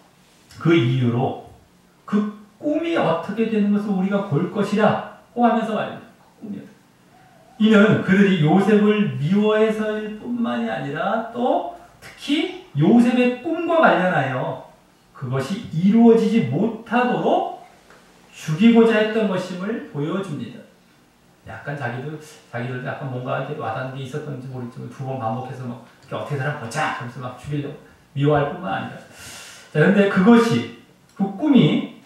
그 이유로 그 꿈이 어떻게 되는 것을 우리가 볼 것이라 고 하면서 말입니다. 이는 그들이 요셉을 미워해서일 뿐만이 아니라 또 특히 요셉의 꿈과 관련하여 그것이 이루어지지 못하도록 죽이고자 했던 것임을 보여줍니다. 약간 자기들 약간 뭔가 이렇게 와닿는 게 있었던지 모르겠지만 두 번 반복해서 막 어떻게 살아 보자 하면서 막 죽이려고 미워할 뿐만 아니라. 자, 근데 그것이 그 꿈이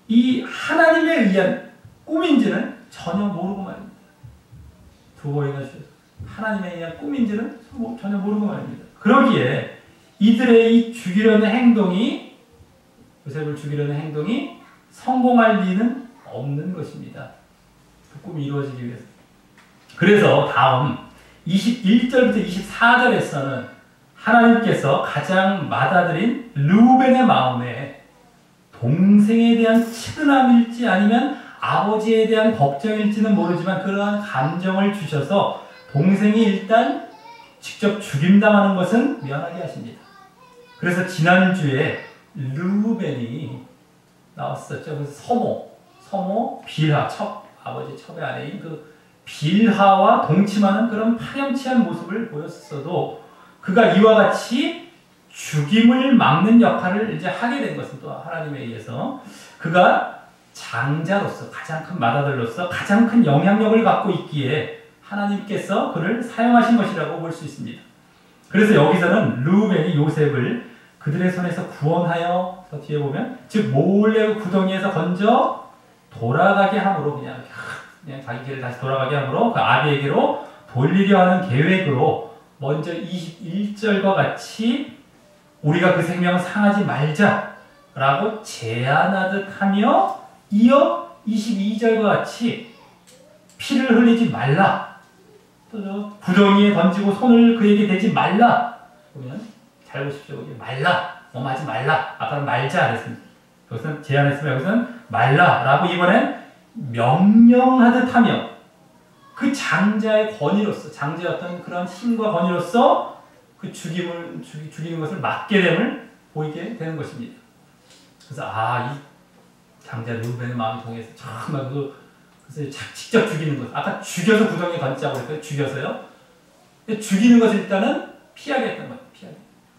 이 하나님에 의한 꿈인지는 전혀 모르고 말입니다. 두 번이나 주셔서 하나님에 의한 꿈인지는 전혀 모르고 말입니다. 그러기에 이들의 이 죽이려는 행동이 요셉을 죽이려는 행동이 성공할 리는 없는 것입니다. 그 꿈이 이루어지기 위해서. 그래서 다음 21절부터 24절에서는 하나님께서 가장 맏아들인 르우벤의 마음에 동생에 대한 측은함일지 아니면 아버지에 대한 걱정일지는 모르지만 그러한 감정을 주셔서 동생이 일단 직접 죽임당하는 것은 면하게 하십니다. 그래서 지난주에 르우벤이 나왔었죠. 그래서 서모 빌하, 아버지 첩의 아내인 그 빌하와 동침하는 그런 파렴치한 모습을 보였어도 그가 이와 같이 죽임을 막는 역할을 이제 하게 된 것은 또 하나님에 의해서 그가 장자로서 가장 큰 맏아들로서 가장 큰 영향력을 갖고 있기에 하나님께서 그를 사용하신 것이라고 볼 수 있습니다. 그래서 여기서는 르우벤이 요셉을 그들의 손에서 구원하여 뒤에 보면 즉 몰래 구덩이에서 건져 돌아가게 함으로 그냥 자기 길을 다시 돌아가게 함으로 그 아비에게로 돌리려 하는 계획으로 먼저 21절과 같이 우리가 그 생명을 상하지 말자라고 제안하듯 하며 이어 22절과 같이 피를 흘리지 말라. 또 구덩이에 던지고 손을 그에게 대지 말라. 보면 잘 보십시오. 말라. 하지 말라. 아까는 말자 그랬습니다. 여기서는 제안했으면 여기서는 말라라고 이번엔 명령하듯 하며 그 장자의 권위로서 장자였던 그런 힘과 권위로서 그 죽이는 것을 막게 됨을 보이게 되는 것입니다. 그래서 이 장자 르우벤의 마음이 동해서 정말 그래서 직접 죽이는 것. 아까 죽여서 구덩이에 던지자고 그랬거든요. 죽여서요. 근데 죽이는 것을 일단은 피하게 했던 거예요.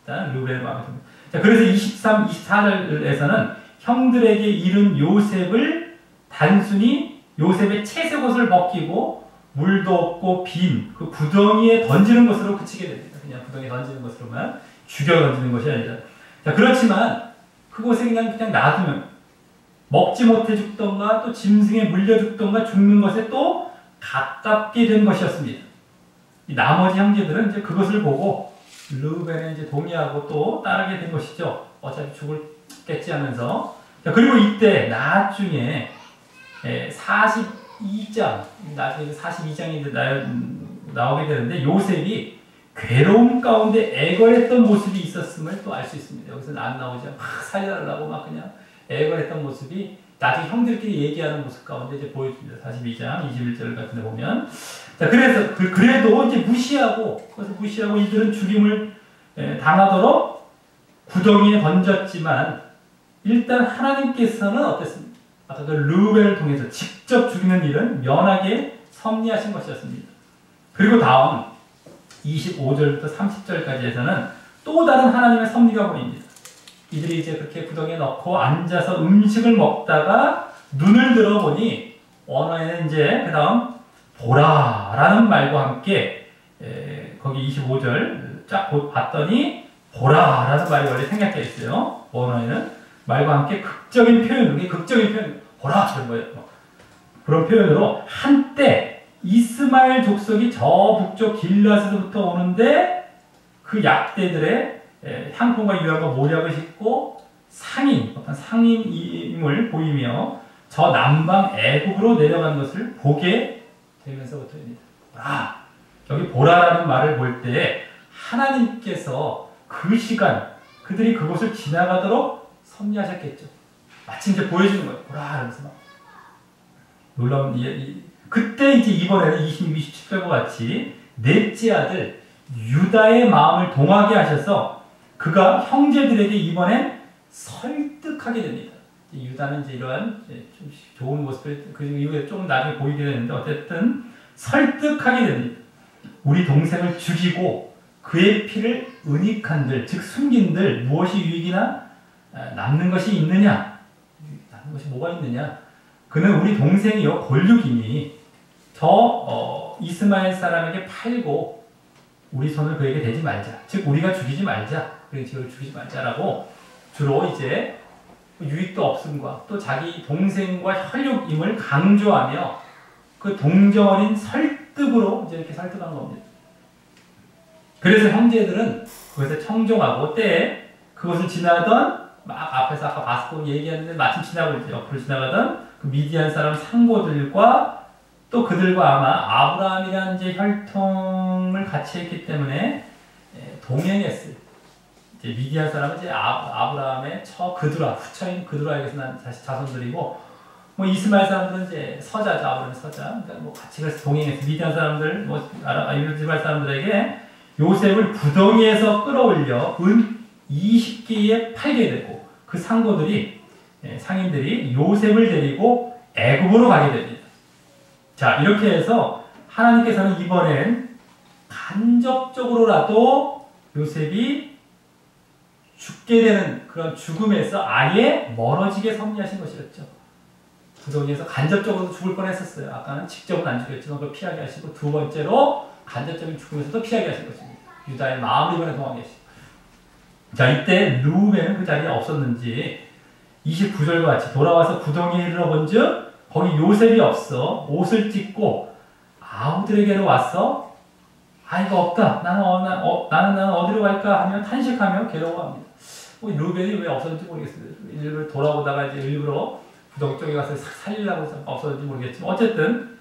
일단 르우벤의 마음이 동해. 자, 그래서 23, 24절에서는 형들에게 이른 요셉을 단순히 요셉의 채색 옷을 벗기고 물도 없고 빈 그 구덩이에 던지는 것으로 그치게 됩니다. 그냥 구덩이에 던지는 것으로만 죽여 던지는 것이 아니라. 자, 그렇지만 그곳에 그냥 놔두면 먹지 못해 죽던가 또 짐승에 물려 죽던가 죽는 것에 또 가깝게 된 것이었습니다. 이 나머지 형제들은 이제 그것을 보고 르우벤에 이제 동의하고 또 따르게 된 것이죠. 어차피 죽을겠지 하면서. 자, 그리고 이때 나중에 42장, 나중에 42장이 나오게 되는데 요셉이 괴로움 가운데 애걸했던 모습이 있었음을 또 알 수 있습니다. 여기서는 안 나오죠. 살려달라고 막 그냥 애걸했던 모습이 나중에 형들끼리 얘기하는 모습 가운데 이제 보여줍니다. 42장 21절 같은 데 보면. 자, 그래서 그래도 이제 그것을 무시하고 이들은 죽임을 당하도록 구덩이에 던졌지만 일단 하나님께서는 어땠습니까? 아까 그 르우벤을 통해서 직접 죽이는 일은 면하게 섭리하신 것이었습니다. 그리고 다음 25절부터 30절까지에서는 또 다른 하나님의 섭리가 보입니다. 이들이 이제 그렇게 구덩이에 넣고 앉아서 음식을 먹다가 눈을 들어보니 언어에는 이제 그 다음 보라라는 말과 함께 거기 25절 쫙 봤더니 보라라는 말이 원래 생략되어 있어요. 언어에는 말과 함께 극적인 표현, 보라 그런 거예요. 그런 표현으로 한때 이스마엘 족속이 저 북쪽 길라스부터 오는데 그 약대들의 향품과 유향과 모략을 싣고 어떤 상인임을 보이며 저 남방 애국으로 내려간 것을 보게 되면서부터입니다. 여기 보라라는 말을 볼 때 하나님께서 그 시간 그들이 그곳을 지나가도록 섭리하셨겠죠. 마침 이제 보여주는 거예요. 보라 하면서 막 놀라운 그때 이제 이번에는 26, 27절과 같이 넷째 아들 유다의 마음을 동하게 하셔서 그가 형제들에게 이번엔 설득하게 됩니다. 유다는 이제 이러한 좀 좋은 모습을 그 이후에 좀 나중에 보이게 되는데 어쨌든 설득하게 됩니다. 우리 동생을 죽이고 그의 피를 은닉한들 즉 숨긴들 무엇이 유익이나 남는 것이 있느냐? 남는 것이 뭐가 있느냐? 그는 우리 동생이요 골육이니 저 이스마엘 사람에게 팔고 우리 손을 그에게 대지 말자. 즉 우리가 죽이지 말자. 그의 지역을 죽이지 말자라고 주로 이제 유익도 없음과 또 자기 동생과 혈육임을 강조하며 그 동정어린 설득으로 이제 이렇게 설득한 겁니다. 그래서 형제들은 그것에 청종하고 때에 그것을 지나던 막 앞에서 아까 바스코 얘기했는데 마침 옆으로 지나가던 그 미디안 사람 상고들과 또 그들과 아마 아브라함이라는 이제 혈통을 같이 했기 때문에 동행했을 이제 미디안 사람은 이제 아브라함의 그드라 후처인 그드라에게서 난 다시 자손들이고 뭐 이스마엘 사람들은 이제 서자죠. 아브라함의 서자. 그러니까 뭐 같이 그래서 동행했을 미디안 사람들 뭐 이스마엘 사람들에게 요셉을 구덩이에서 끌어올려 은 20개에 팔게 되고 그 상인들이 요셉을 데리고 애굽으로 가게 됩니다. 자, 이렇게 해서 하나님께서는 이번엔 간접적으로라도 요셉이 죽게 되는 그런 죽음에서 아예 멀어지게 섭리하신 것이었죠. 구덩이에서 간접적으로 죽을 뻔했었어요. 아까는 직접은 안 죽였지만 그걸 피하게 하시고 두 번째로 간접적인 죽음에서도 피하게 하신 것입니다. 유다의 마음을 이번에 동하게 하시고. 자, 이때 르우벤은 그 자리에 없었는지 29절과 같이 돌아와서 구덩이에 이르러본즉 거기 요셉이 없어 옷을 찢고 아우들에게로 왔어 이거 없다 나는 어디로 갈까 하며 탄식하며 괴로워합니다. 르우벤이 왜 없었는지 모르겠습니다. 일부러 돌아오다가 이제 일부러 구덩이 쪽에 가서 살리려고 없었는지 모르겠지만 어쨌든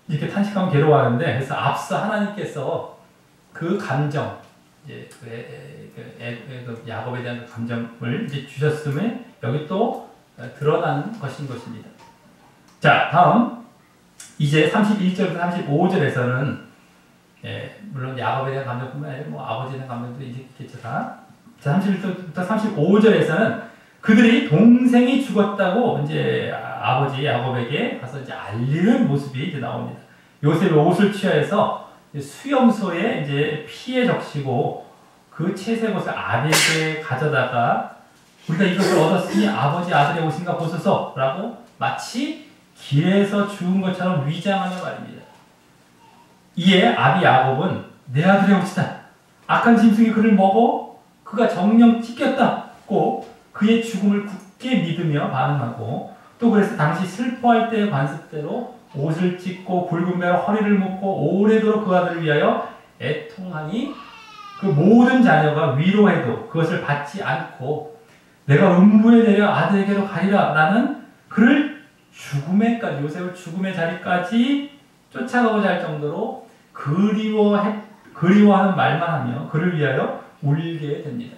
이렇게 탄식하며 괴로워하는데 그래서 앞서 하나님께서 그 감정 이제 그 야곱에 대한 감정을 이제 주셨음에 여기 또 드러난 것인 것입니다. 자, 다음 이제 31절부터 35절에서는 물론 야곱에 대한 감정뿐만 아니라 뭐 아버지에 대한 감정도 있겠죠. 자, 31절부터 35절에서는 그들이 동생이 죽었다고 이제 아버지 야곱에게 가서 이제 알리는 모습이 이제 나옵니다. 요셉의 옷을 취하여서 수염소에 이제 피에 적시고 그 채색 옷을 아비에게 가져다가 우리가 이것을 얻었으니 아버지 아들의 옷인가 보소서라고 마치 길에서 죽은 것처럼 위장하며 말입니다. 이에 아비 야곱은 내 아들의 옷이다. 악한 짐승이 그를 먹어 그가 정령 찢겼다고 그의 죽음을 굳게 믿으며 반응하고 또 그래서 당시 슬퍼할 때의 관습대로 옷을 찢고 굵은 배로 허리를 묶고 오래도록 그 아들을 위하여 애통하니 그 모든 자녀가 위로해도 그것을 받지 않고 내가 음부에 내려 아들에게로 가리라 라는 그를 죽음에까지 요셉을 죽음의 자리까지 쫓아가고자 할 정도로 그리워하는 말만 하며 그를 위하여 울게 됩니다.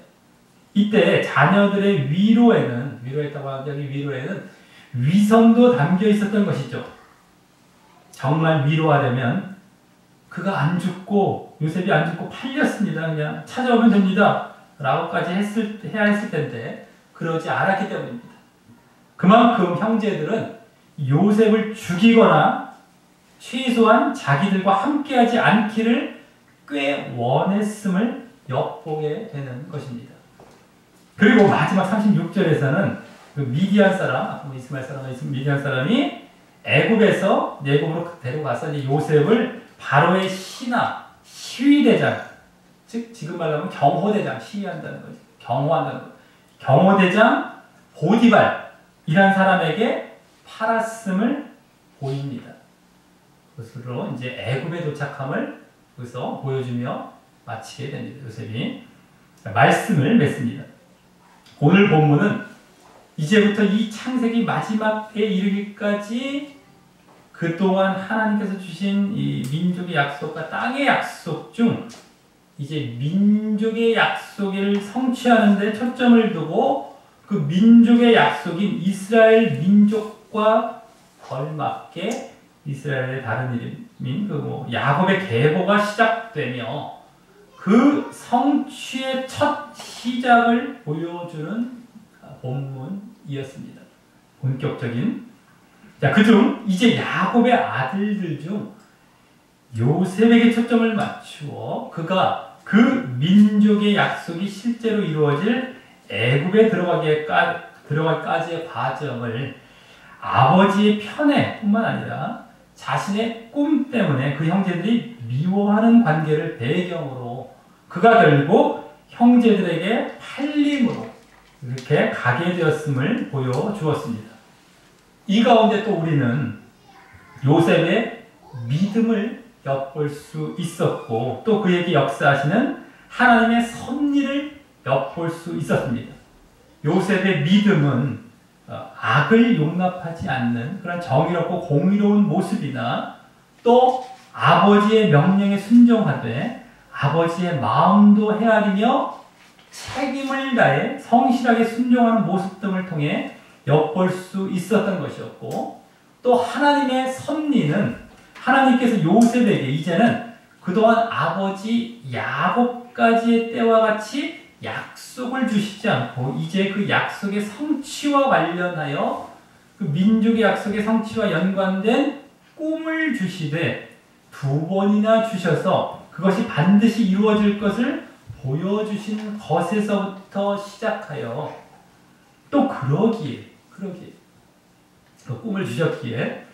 이때 자녀들의 위로했다고 하는데 여기 위로에는 위선도 담겨 있었던 것이죠. 정말 위로하려면 그가 안 죽고 요셉이 안 죽고 팔렸습니다. 그냥 찾아오면 됩니다. 라고까지 해야 했을 텐데 그러지 않았기 때문입니다. 그만큼 형제들은 요셉을 죽이거나 최소한 자기들과 함께하지 않기를 꽤 원했음을 엿보게 되는 것입니다. 그리고 마지막 36절에서는 그 미디안 사람, 이스마엘 사람, 미디안 사람이 애굽에서 내국으로 데려가서 이제 요셉을 바로의 시위대장, 즉 지금 말하면 경호대장, 시위한다는 거죠. 경호한다는 거죠. 경호대장 보디발이란 사람에게 팔았음을 보입니다. 그것으로 이제 애굽에 도착함을 여기서 보여주며 마치게 됩니다. 요셉이 말씀을 맺습니다. 오늘 본문은 이제부터 이 창세기 마지막에 이르기까지 그동안 하나님께서 주신 이 민족의 약속과 땅의 약속 중 이제 민족의 약속을 성취하는 데 초점을 두고 그 민족의 약속인 이스라엘 민족과 걸맞게 이스라엘의 다른 이름인 야곱의 계보가 시작되며 그 성취의 첫 시작을 보여주는 본문이었습니다. 본격적인. 자, 그중 이제 야곱의 아들들 중 요셉에게 초점을 맞추어 그가 그 민족의 약속이 실제로 이루어질 애굽에 들어가기까지의 과정을 아버지의 편애뿐만 아니라 자신의 꿈 때문에 그 형제들이 미워하는 관계를 배경으로 그가 결국 형제들에게 팔림으로 이렇게 가게 되었음을 보여주었습니다. 이 가운데 또 우리는 요셉의 믿음을 엿볼 수 있었고 또 그에게 역사하시는 하나님의 섭리를 엿볼 수 있었습니다. 요셉의 믿음은 악을 용납하지 않는 그런 정의롭고 공의로운 모습이나 또 아버지의 명령에 순종하되 아버지의 마음도 헤아리며 책임을 다해 성실하게 순종하는 모습 등을 통해 엿볼 수 있었던 것이었고 또 하나님의 섭리는 하나님께서 요셉에게 이제는 그동안 아버지 야곱까지의 때와 같이 약속을 주시지 않고 이제 그 약속의 성취와 관련하여 그 민족의 약속의 성취와 연관된 꿈을 주시되 2번이나 주셔서 그것이 반드시 이루어질 것을 보여주신 것에서부터 시작하여 또 그러기에 그 꿈을 주셨기에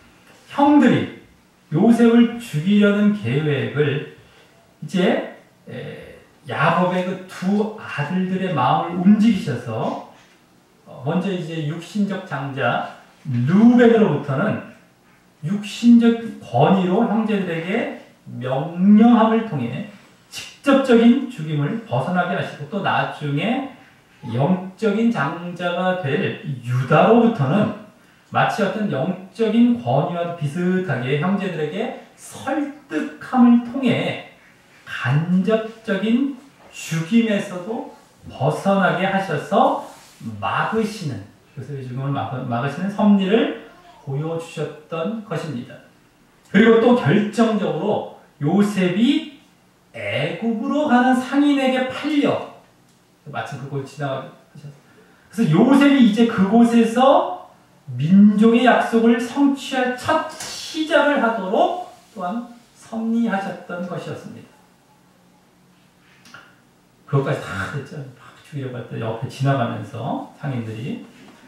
형들이 요셉을 죽이려는 계획을 이제 야곱의 그 2 아들들의 마음을 움직이셔서 먼저 이제 육신적 장자 르우벤으로부터는 육신적 권위로 형제들에게 명령함을 통해 직접적인 죽임을 벗어나게 하시고 또 나중에 영적인 장자가 될 유다로부터는 마치 어떤 영적인 권위와 비슷하게 형제들에게 설득함을 통해 간접적인 죽임에서도 벗어나게 하셔서 막으시는 요셉의 죽음을 막으시는 섭리를 보여주셨던 것입니다. 그리고 또 결정적으로 요셉이 애굽으로 가는 상인에게 팔려 마침 그곳을 지나가게 하셨어요. 그래서 요셉이 이제 그곳에서 민족의 약속을 성취할 첫 시작을 하도록 또한 섭리하셨던 것이었습니다. 그것까지 다 됐죠. 막 죽이려고 할 때 옆에 지나가면서 상인들이.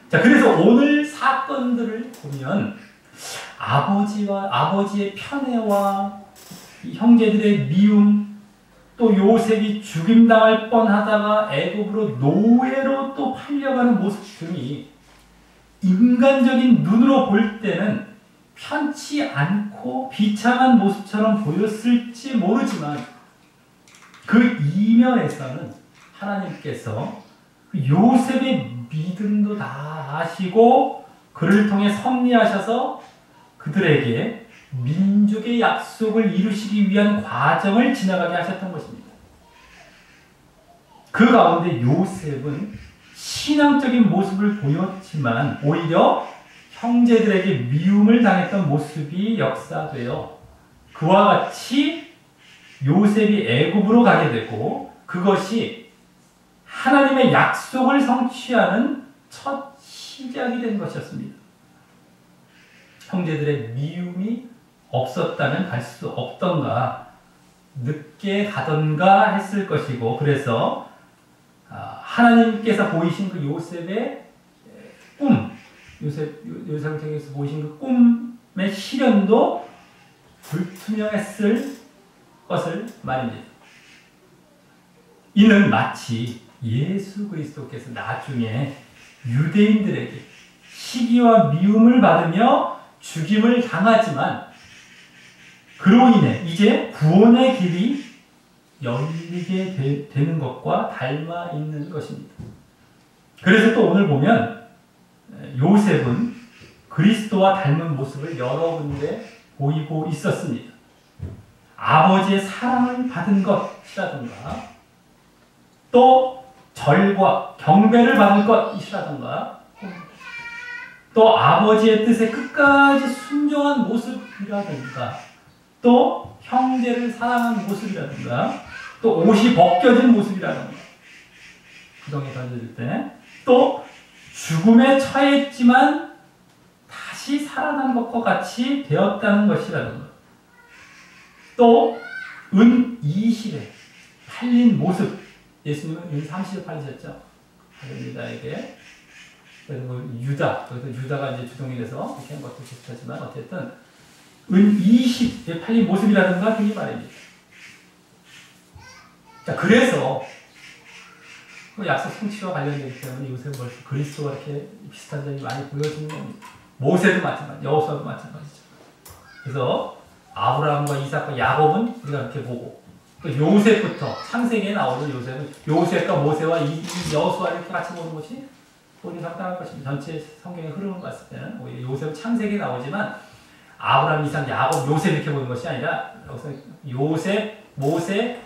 자, 그래서 오늘 사건들을 보면 아버지의 편애와 형제들의 미움, 또 요셉이 죽임당할 뻔하다가 애굽으로 노예로 또 팔려가는 모습 등이 인간적인 눈으로 볼 때는 편치 않고 비참한 모습처럼 보였을지 모르지만 그 이면에서는 하나님께서 요셉의 믿음도 다 아시고 그를 통해 섭리하셔서 그들에게 민족의 약속을 이루시기 위한 과정을 지나가게 하셨던 것입니다. 그 가운데 요셉은 신앙적인 모습을 보였지만 오히려 형제들에게 미움을 당했던 모습이 역사되어 그와 같이 요셉이 애굽으로 가게 되고 그것이 하나님의 약속을 성취하는 첫 시작이 된 것이었습니다. 형제들의 미움이 없었다면 갈 수 없던가 늦게 가던가 했을 것이고 그래서 하나님께서 보이신 그 요셉의 꿈 요셉을 통해서 보이신 그 꿈의 실현도 불투명했을 것을 말입니다. 이는 마치 예수 그리스도께서 나중에 유대인들에게 시기와 미움을 받으며 죽임을 당하지만 그로 인해 이제 구원의 길이 열리게 되는 것과 닮아 있는 것입니다. 그래서 또 오늘 보면 요셉은 그리스도와 닮은 모습을 여러 군데 보이고 있었습니다. 아버지의 사랑을 받은 것이라든가 또 절과 경배를 받을 것이라든가 또 아버지의 뜻에 끝까지 순종한 모습이라든가 또 형제를 사랑한 모습이라든가 또 옷이 벗겨진 모습이라든가 구덩이에 던져질 때 또 죽음에 처했지만 다시 살아난 것과 같이 되었다는 것이라든가 또 은 20에 팔린 모습 예수님은 은 30에 팔리셨죠. 유다에게 그리고 유다 거기서 유다가 이제 주동이 돼서 이렇게 한 것도 비슷하지만 어쨌든 은 20에 팔린 모습이라든가 등이 말입니다. 자, 그래서 그 약속 성취와 관련되기 때문에 요새 벌써 그리스도와 이렇게 비슷한 점이 많이 보여지는 겁니다. 모세도 마찬가지, 여호수아도 마찬가지죠. 그래서 아브라함과 이삭과 야곱은 우리가 이렇게 보고, 또 요셉부터 창세기에 나오는 요셉은 요셉과 모세와 이 여호수아를 이렇게 같이 보는 것이 본인이 합당할 것입니다. 전체 성경의 흐름을 봤을 때는 오히려 요셉은 창세기에 나오지만 아브라함, 이삭, 야곱, 요셉 이렇게 보는 것이 아니라 여기서 요셉, 모세,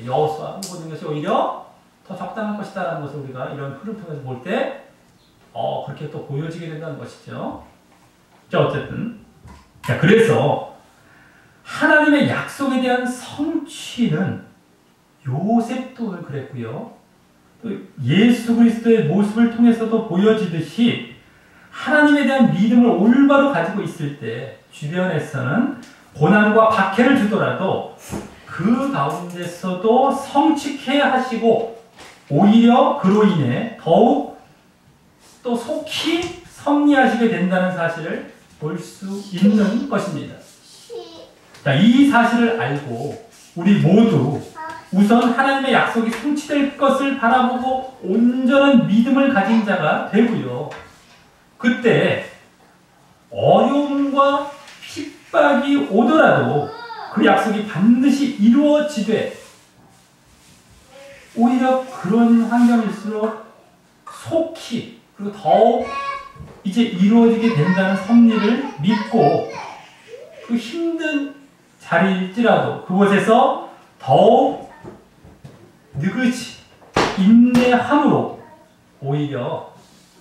여호수아 보는 것이 오히려 더 적당할 것이다라는 것을 우리가 이런 흐름 통해서 볼 때 그렇게 또 보여지게 된다는 것이죠. 자, 어쨌든 자, 그래서 하나님의 약속에 대한 성취는 요셉도 그랬고요. 또 예수 그리스도의 모습을 통해서도 보여지듯이 하나님에 대한 믿음을 올바로 가지고 있을 때 주변에서는 고난과 박해를 주더라도 그 가운데서도 성취케 하시고 오히려 그로 인해 더욱 또 속히 섭리하시게 된다는 사실을 볼 수 있는 것입니다. 자, 이 사실을 알고 우리 모두 우선 하나님의 약속이 성취될 것을 바라보고 온전한 믿음을 가진 자가 되고요. 그때 어려움과 핍박이 오더라도 그 약속이 반드시 이루어지되 오히려 그런 환경일수록 속히 그리고 더욱 이제 이루어지게 된다는 섭리를 믿고 그 힘든 자리일지라도 그곳에서 더욱 느긋이 인내함으로 오히려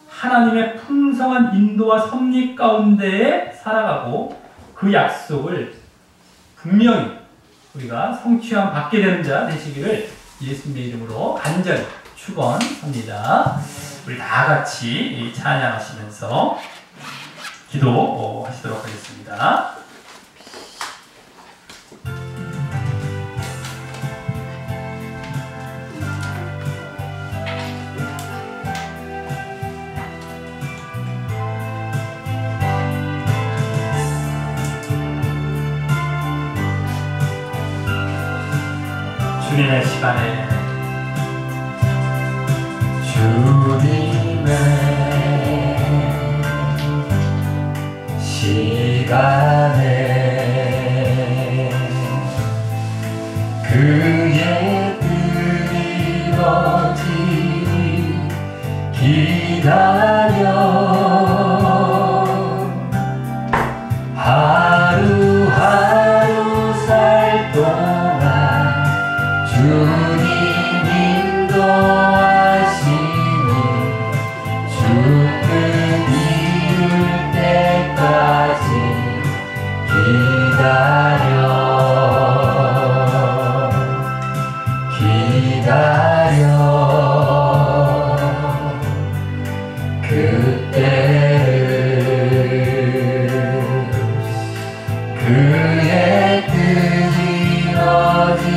하나님의 풍성한 인도와 섭리 가운데에 살아가고 그 약속을 분명히 우리가 성취함 받게 되는 자 되시기를 예수님의 이름으로 간절히 축원합니다. 우리 다 같이 찬양하시면서 기도하시도록 하겠습니다. 주님의 시간에 그의 뜻이 이루어지리 기다려 하루하루 살 동안 주님 인도하시니 주 뜻 이룰 때까지 기다려 그의 뜻이 이루어지리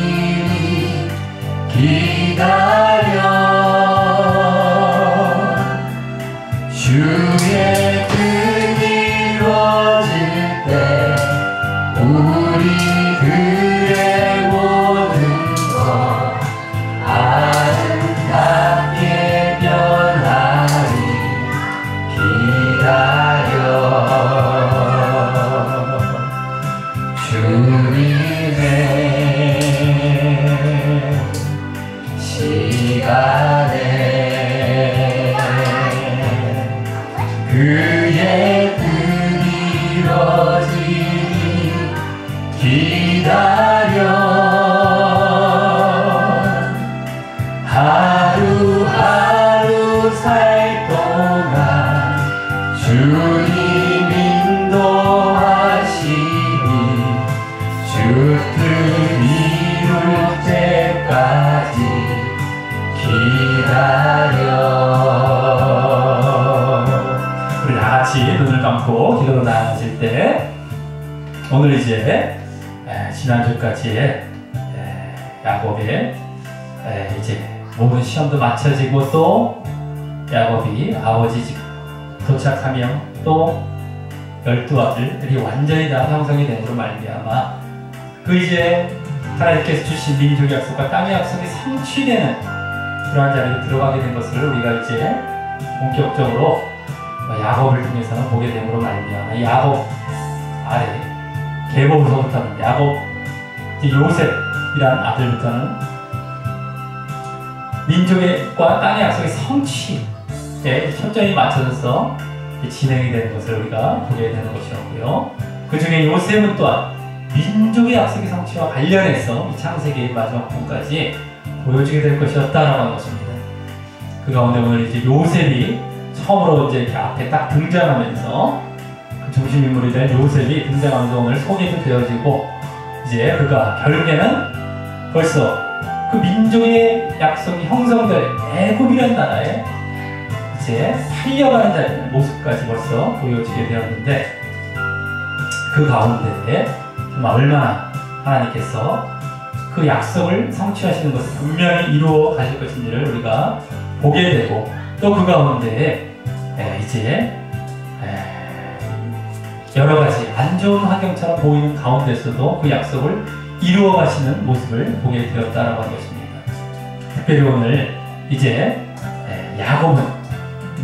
기다려 주의 뜻이 이루어질 때 우리들의 모든 것 아름답게 변하리 기다려 주님의 시간에 그의 뜻이 이루어지리 기다려 하루하루 살 동안 주님 인도하시니 주 뜻 이룰 때까지 기다려. 우리 다 같이 눈을 감고 기도로 나아질 때 오늘 이제 지난주까지 야곱의 이제 모든 시험도 마쳐지고 또 야곱이 아버지 집 도착하며 또 12아들이 완전히 다 형성이 됨으로 말미암아 그 이제 하나님께서 주신 민족 약속과 땅의 약속이 성취되는 그러한 자리로 들어가게 된 것을 우리가 이제 본격적으로 야곱을 통해서는 보게 됨으로 말미암아 야곱 아래 계보부터는 야곱, 요셉이란 아들부터는 민족과 땅의 약속의 성취에 초점이 맞춰져서 진행이 되는 것을 우리가 보게 되는 것이었고요. 그 중에 요셉은 또한 민족의 약속의 성취와 관련해서 이 창세기의 마지막 부분까지 보여주게 될 것이었다라고 하는 것입니다. 그 가운데 오늘 이제 요셉이 처음으로 이제 이렇게 앞에 딱 등장하면서 그 중심 인물이 된 요셉이 등장하면서 오늘 소개도 되어지고, 이제 그가 결국에는 벌써 그 민족의 약속이 형성될 애굽이라는 나라에 이제 팔려가는 자리의 모습까지 벌써 보여지게 되었는데, 그 가운데 정말 얼마나 하나님께서 그 약속을 성취하시는 것을 분명히 이루어 가실 것인지를 우리가 보게 되고, 또 그 가운데 이제 여러 가지 안 좋은 환경처럼 보이는 가운데서도 그 약속을 이루어 가시는 모습을 보게 되었다라고 하는 것입니다. 특별히 오늘 이제 야곱은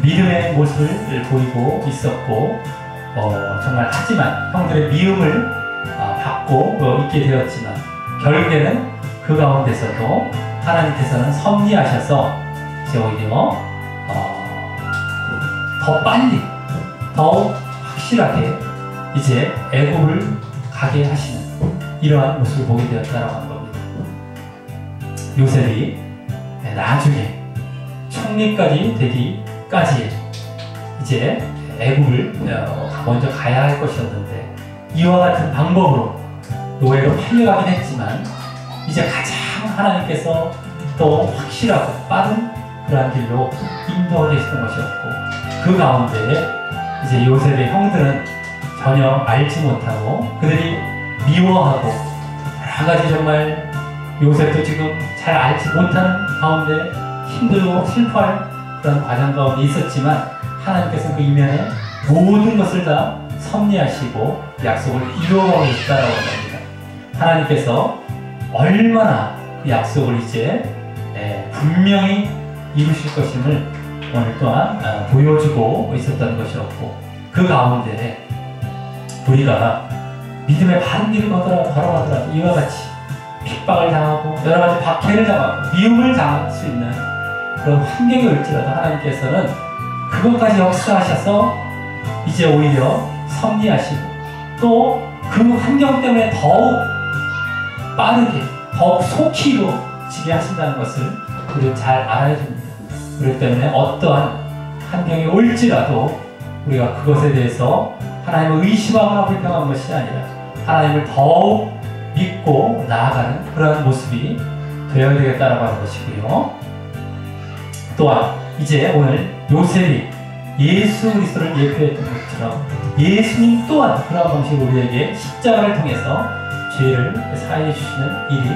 믿음의 모습을 보이고 있었고, 정말 하지만 형들의 미움을 받고 있게 되었지만, 결국에는 그 가운데서도 하나님께서는 섭리하셔서 이제 오히려 더 빨리, 더욱 확실하게 이제 애굽을 가게 하시는 이러한 모습을 보게 되었다라고 하는 겁니다. 요셉이 나중에 총리까지 되기까지 이제 애굽을 먼저 가야 할 것이었는데, 이와 같은 방법으로 노예로 팔려가긴 했지만 이제 가장 하나님께서 또 확실하고 빠른 그러한 길로 인도하게 해주는 것이었고, 그 가운데 이제 요셉의 형들은 전혀 알지 못하고 그들이 미워하고 여러 가지 정말 요셉도 지금 잘 알지 못하는 가운데 힘들고 슬퍼할 그런 과정 가운데 있었지만, 하나님께서 그 이면에 모든 것을 다 섭리하시고 약속을 이루어가고 있다라고 합니다. 하나님께서 얼마나 그 약속을 이제 분명히 이루실 것임을 오늘 또한 보여주고 있었던 것이었고, 그 가운데 우리가 믿음의 바른 길을 걸어가더라도 이와 같이 핍박을 당하고 여러 가지 박해를 당하고 미움을 당할 수 있는 그런 환경이 올지라도 하나님께서는 그것까지 역사하셔서 이제 오히려 섭리하시고, 또 그 환경 때문에 더욱 빠르게 더욱 속히 이루어지게 하신다는 것을 우리는 잘 알아야 됩니다. 그렇기 때문에 어떠한 환경이 올지라도 우리가 그것에 대해서 하나님을 의심하거나 불평한 것이 아니라 하나님을 더욱 믿고 나아가는 그러한 모습이 되어야 되겠다라고 하는 것이고요. 또한 이제 오늘 요셉이 예수 그리스도를 예표했던 것처럼 예수님 또한 그러한 방식으로 우리에게 십자가를 통해서 죄를 사해 주시는 일이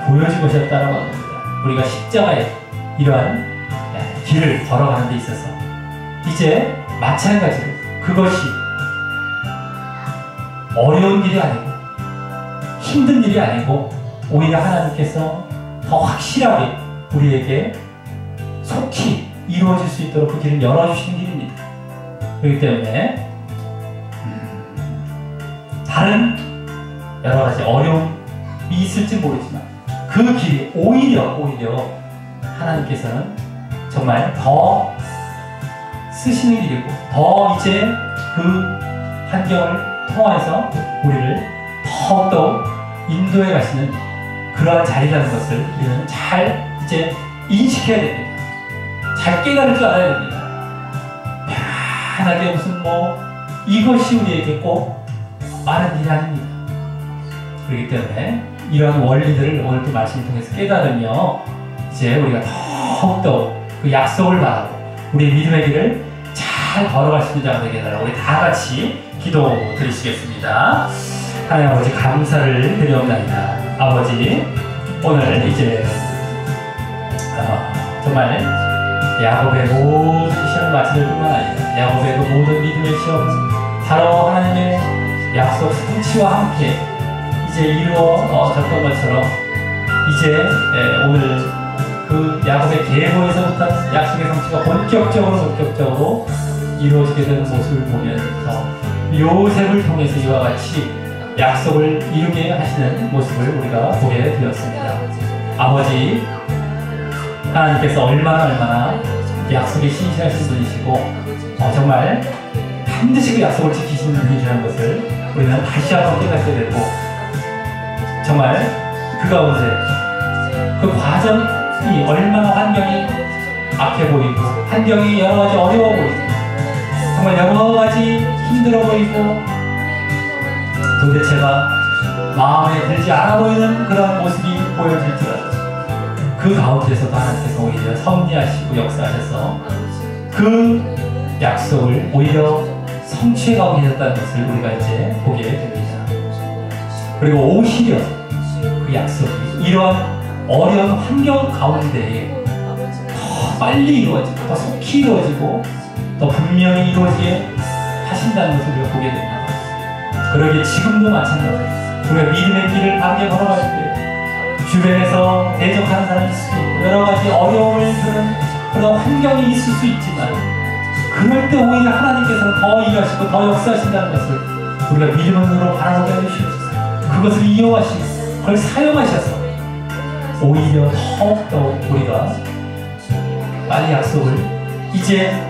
보여진 것이었다라고 합니다. 우리가 십자가의 이러한 길을 걸어가는 데 있어서 이제 마찬가지로 그것이 어려운 길이 아니고 힘든 일이 아니고 오히려 하나님께서 더 확실하게 우리에게 속히 이루어질 수 있도록 그 길을 열어주시는 길입니다. 그렇기 때문에 다른 여러 가지 어려움이 있을지 모르지만 그 길이 오히려 하나님께서는 정말 더 쓰시는 길이고, 더 이제 그 환경을 통해서 우리를 더욱더 인도해 가시는 그러한 자리라는 것을 우리는 잘 이제 인식해야 됩니다. 잘 깨달을 줄 알아야 됩니다. 편하게 무슨 이것이 우리에게 꼭 많은 일이 아닙니다. 그렇기 때문에 이러한 원리들을 오늘 또 말씀을 통해서 깨달으며 이제 우리가 더욱더 그 약속을 바라고 우리 믿음의 길을 잘 걸어갈 수 있는 자가 되게 해달라고 우리 다 같이 기도 드리시겠습니다. 하나님 아버지 감사를 드리옵나이다. 아버지 오늘 이제 정말 야곱의 모든 시험을 마치는 뿐만 아니라 야곱의 그 모든 믿음의 시험 바로 하나님의 약속 성취와 함께 이제 이루어졌던 것처럼 이제 오늘 그 야곱의 계보에서부터 약속의 성취가 본격적으로 이루어지게 되는 모습을 보면서 요셉을 통해서 이와 같이 약속을 이루게 하시는 모습을 우리가 보게 되었습니다. 아버지 하나님께서 얼마나 약속에 신실하신 분이시고 정말 반드시 그 약속을 지키시는 분이라는 것을 우리는 다시 한번 깨닫게 되고, 정말 그 가운데 그 과정이 얼마나 환경이 악해 보이고 환경이 여러 가지 어려워 보이고 정말 여러 가지 힘들어 보이고 도대체가 마음에 들지 않아 보이는 그런 모습이 보여질지라도 그 가운데서도 하나님께서 오히려 섭리하시고 역사하셔서 그 약속을 오히려 성취해가고 계셨다는 것을 우리가 이제 보게 됩니다. 그리고 오히려 그 약속이 이러한 어려운 환경 가운데에 더 빨리 이루어지고 더 속히 이루어지고 더 분명히 이루어지게 하신다는 것을 우리가 보게 됩니다. 그러기에 지금도 마찬가지예요. 우리가 믿음의 길을 바르게 걸어갈 때 주변에서 대적하는 사람이 있을 수 있고 여러 가지 어려움을 주는 그런 환경이 있을 수 있지만 그럴 때 오히려 하나님께서는 더 일하시고 더 역사하신다는 것을 우리가 믿음으로 바라보게 해주시옵소서. 그것을 이용하시고 그걸 사용하셔서 오히려 더욱더 우리가 빨리 약속을 이제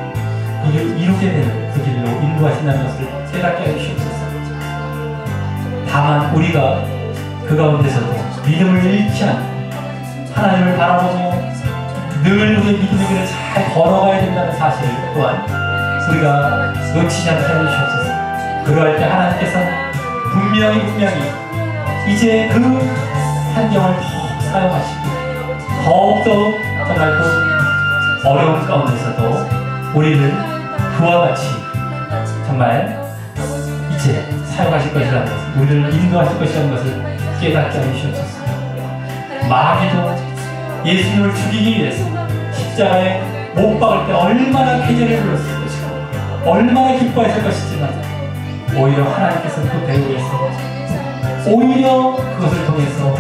이루게 되는 그 길로 인도하신다는 것을 깨닫게 해주시옵소서. 다만 우리가 그 가운데서도 믿음을 잃지 않고 하나님을 바라보며 늘 우리의 믿음의 길을 잘 걸어가야 된다는 사실 또한 우리가 놓치지 않게 해주시옵소서. 그러할 때 하나님께서는 분명히 이제 그 환경을 더 사용하시고 더욱더 정말 그 어려운 가운데서도 우리를 그와 같이 정말 이제 사용하실 것이라는 것을, 우리를 인도하실 것이라는 것을 깨닫게 하시옵소서. 마귀도 예수님을 죽이기 위해서 십자가에 못 박을 때 얼마나 쾌재를 불렀을 것이고 얼마나 기뻐했을 것이지만 오히려 하나님께서는 그 배후에서 오히려 그것을 통해서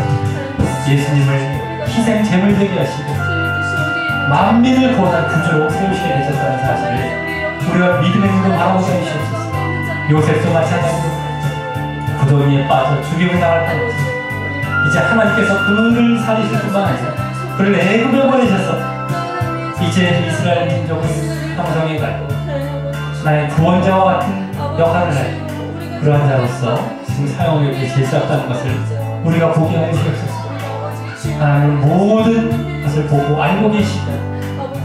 예수님을 희생 제물 되게 하시고 만민을 구원한 구주로 세우시게 되셨다는 사실을 우리가 믿음의 눈으로 바라보게 해주시옵소서. 요셉도 마찬가지로 구덩이에 빠져 죽임을 당할 뻔했지 이제 하나님께서 그를 살리실 뿐만 아니라 그를 애굽에 보내셔서 이제 이스라엘 민족을 형성해 갈 하나의 구원자와 같은 역할을 할 그러한 자로서 지금 사용하기 제시했다는 것을 우리가 보게 하여 주시옵소서. 하나님은 모든 것을 보고 알고 계시고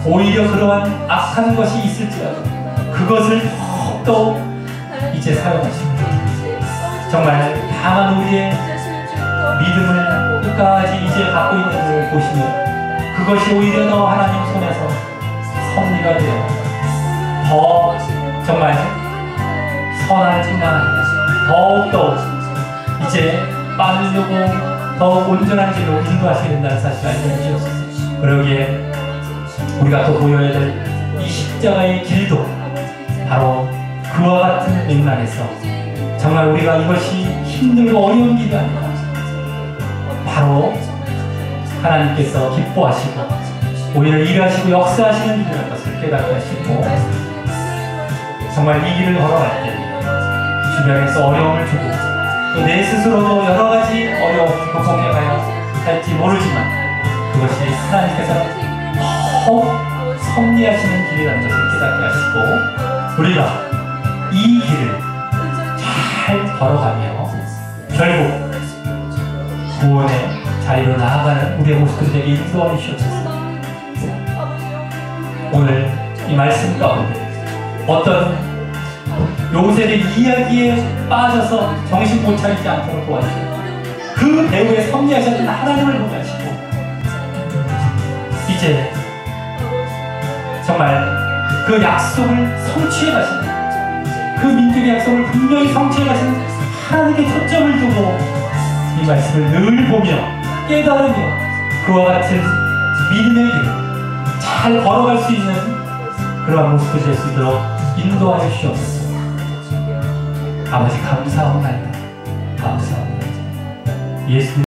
오히려 그러한 악한 것이 있을지라도 그것을 더욱더 이제 사용하시고 정말 다만 우리의 믿음을 끝까지 이제 갖고 있는 것을 보시면 그것이 오히려 더 하나님 손에서 섭리가 되어 더 정말 선할 뿐만 아니라 더욱더 이제 빠르고 더 온전한 길로 인도하시게 된다는 사실을 알게 해주시옵소서. 그러기에 우리가 또 보여야 될 이 십자가의 길도 바로 그와 같은 맥락에서 정말 우리가 이것이 힘들고 어려운 길이 아니라 바로 하나님께서 기뻐하시고 오히려 일하시고 역사하시는 길이라는 것을 깨닫게 하시고 정말 이 길을 걸어갈 때 주변에서 어려움을 주고 또 내 스스로도 여러 가지 어려움을 극복해 가야 할지 모르지만 그것이 하나님께서는 더욱 섭리하시는 길이라는 것을 깨닫게 하시고 우리가 이 길을 잘 걸어가며 결국 구원의 자리로 나아가는 우리의 모습들이 되게 인도하여 주시옵소서. 오늘 이 말씀 가운데 어떤 요셉의 이야기에 빠져서 정신 못 차리지 않도록 도와주시고 그 배후에 섭리하셨던 하나님을 보게 하시고 이제 정말 그 약속을 성취해 가시는 그 민족의 약속을 분명히 성취해 가시는 하나님께 초점을 두고 이 말씀을 늘 보며 깨달으며 그와 같은 믿음의 길 잘 걸어갈 수 있는 그러한 모습이 될 수 있도록 인도하여 주시옵소서. 아버지 감사합니다. 감사합니다. 예수님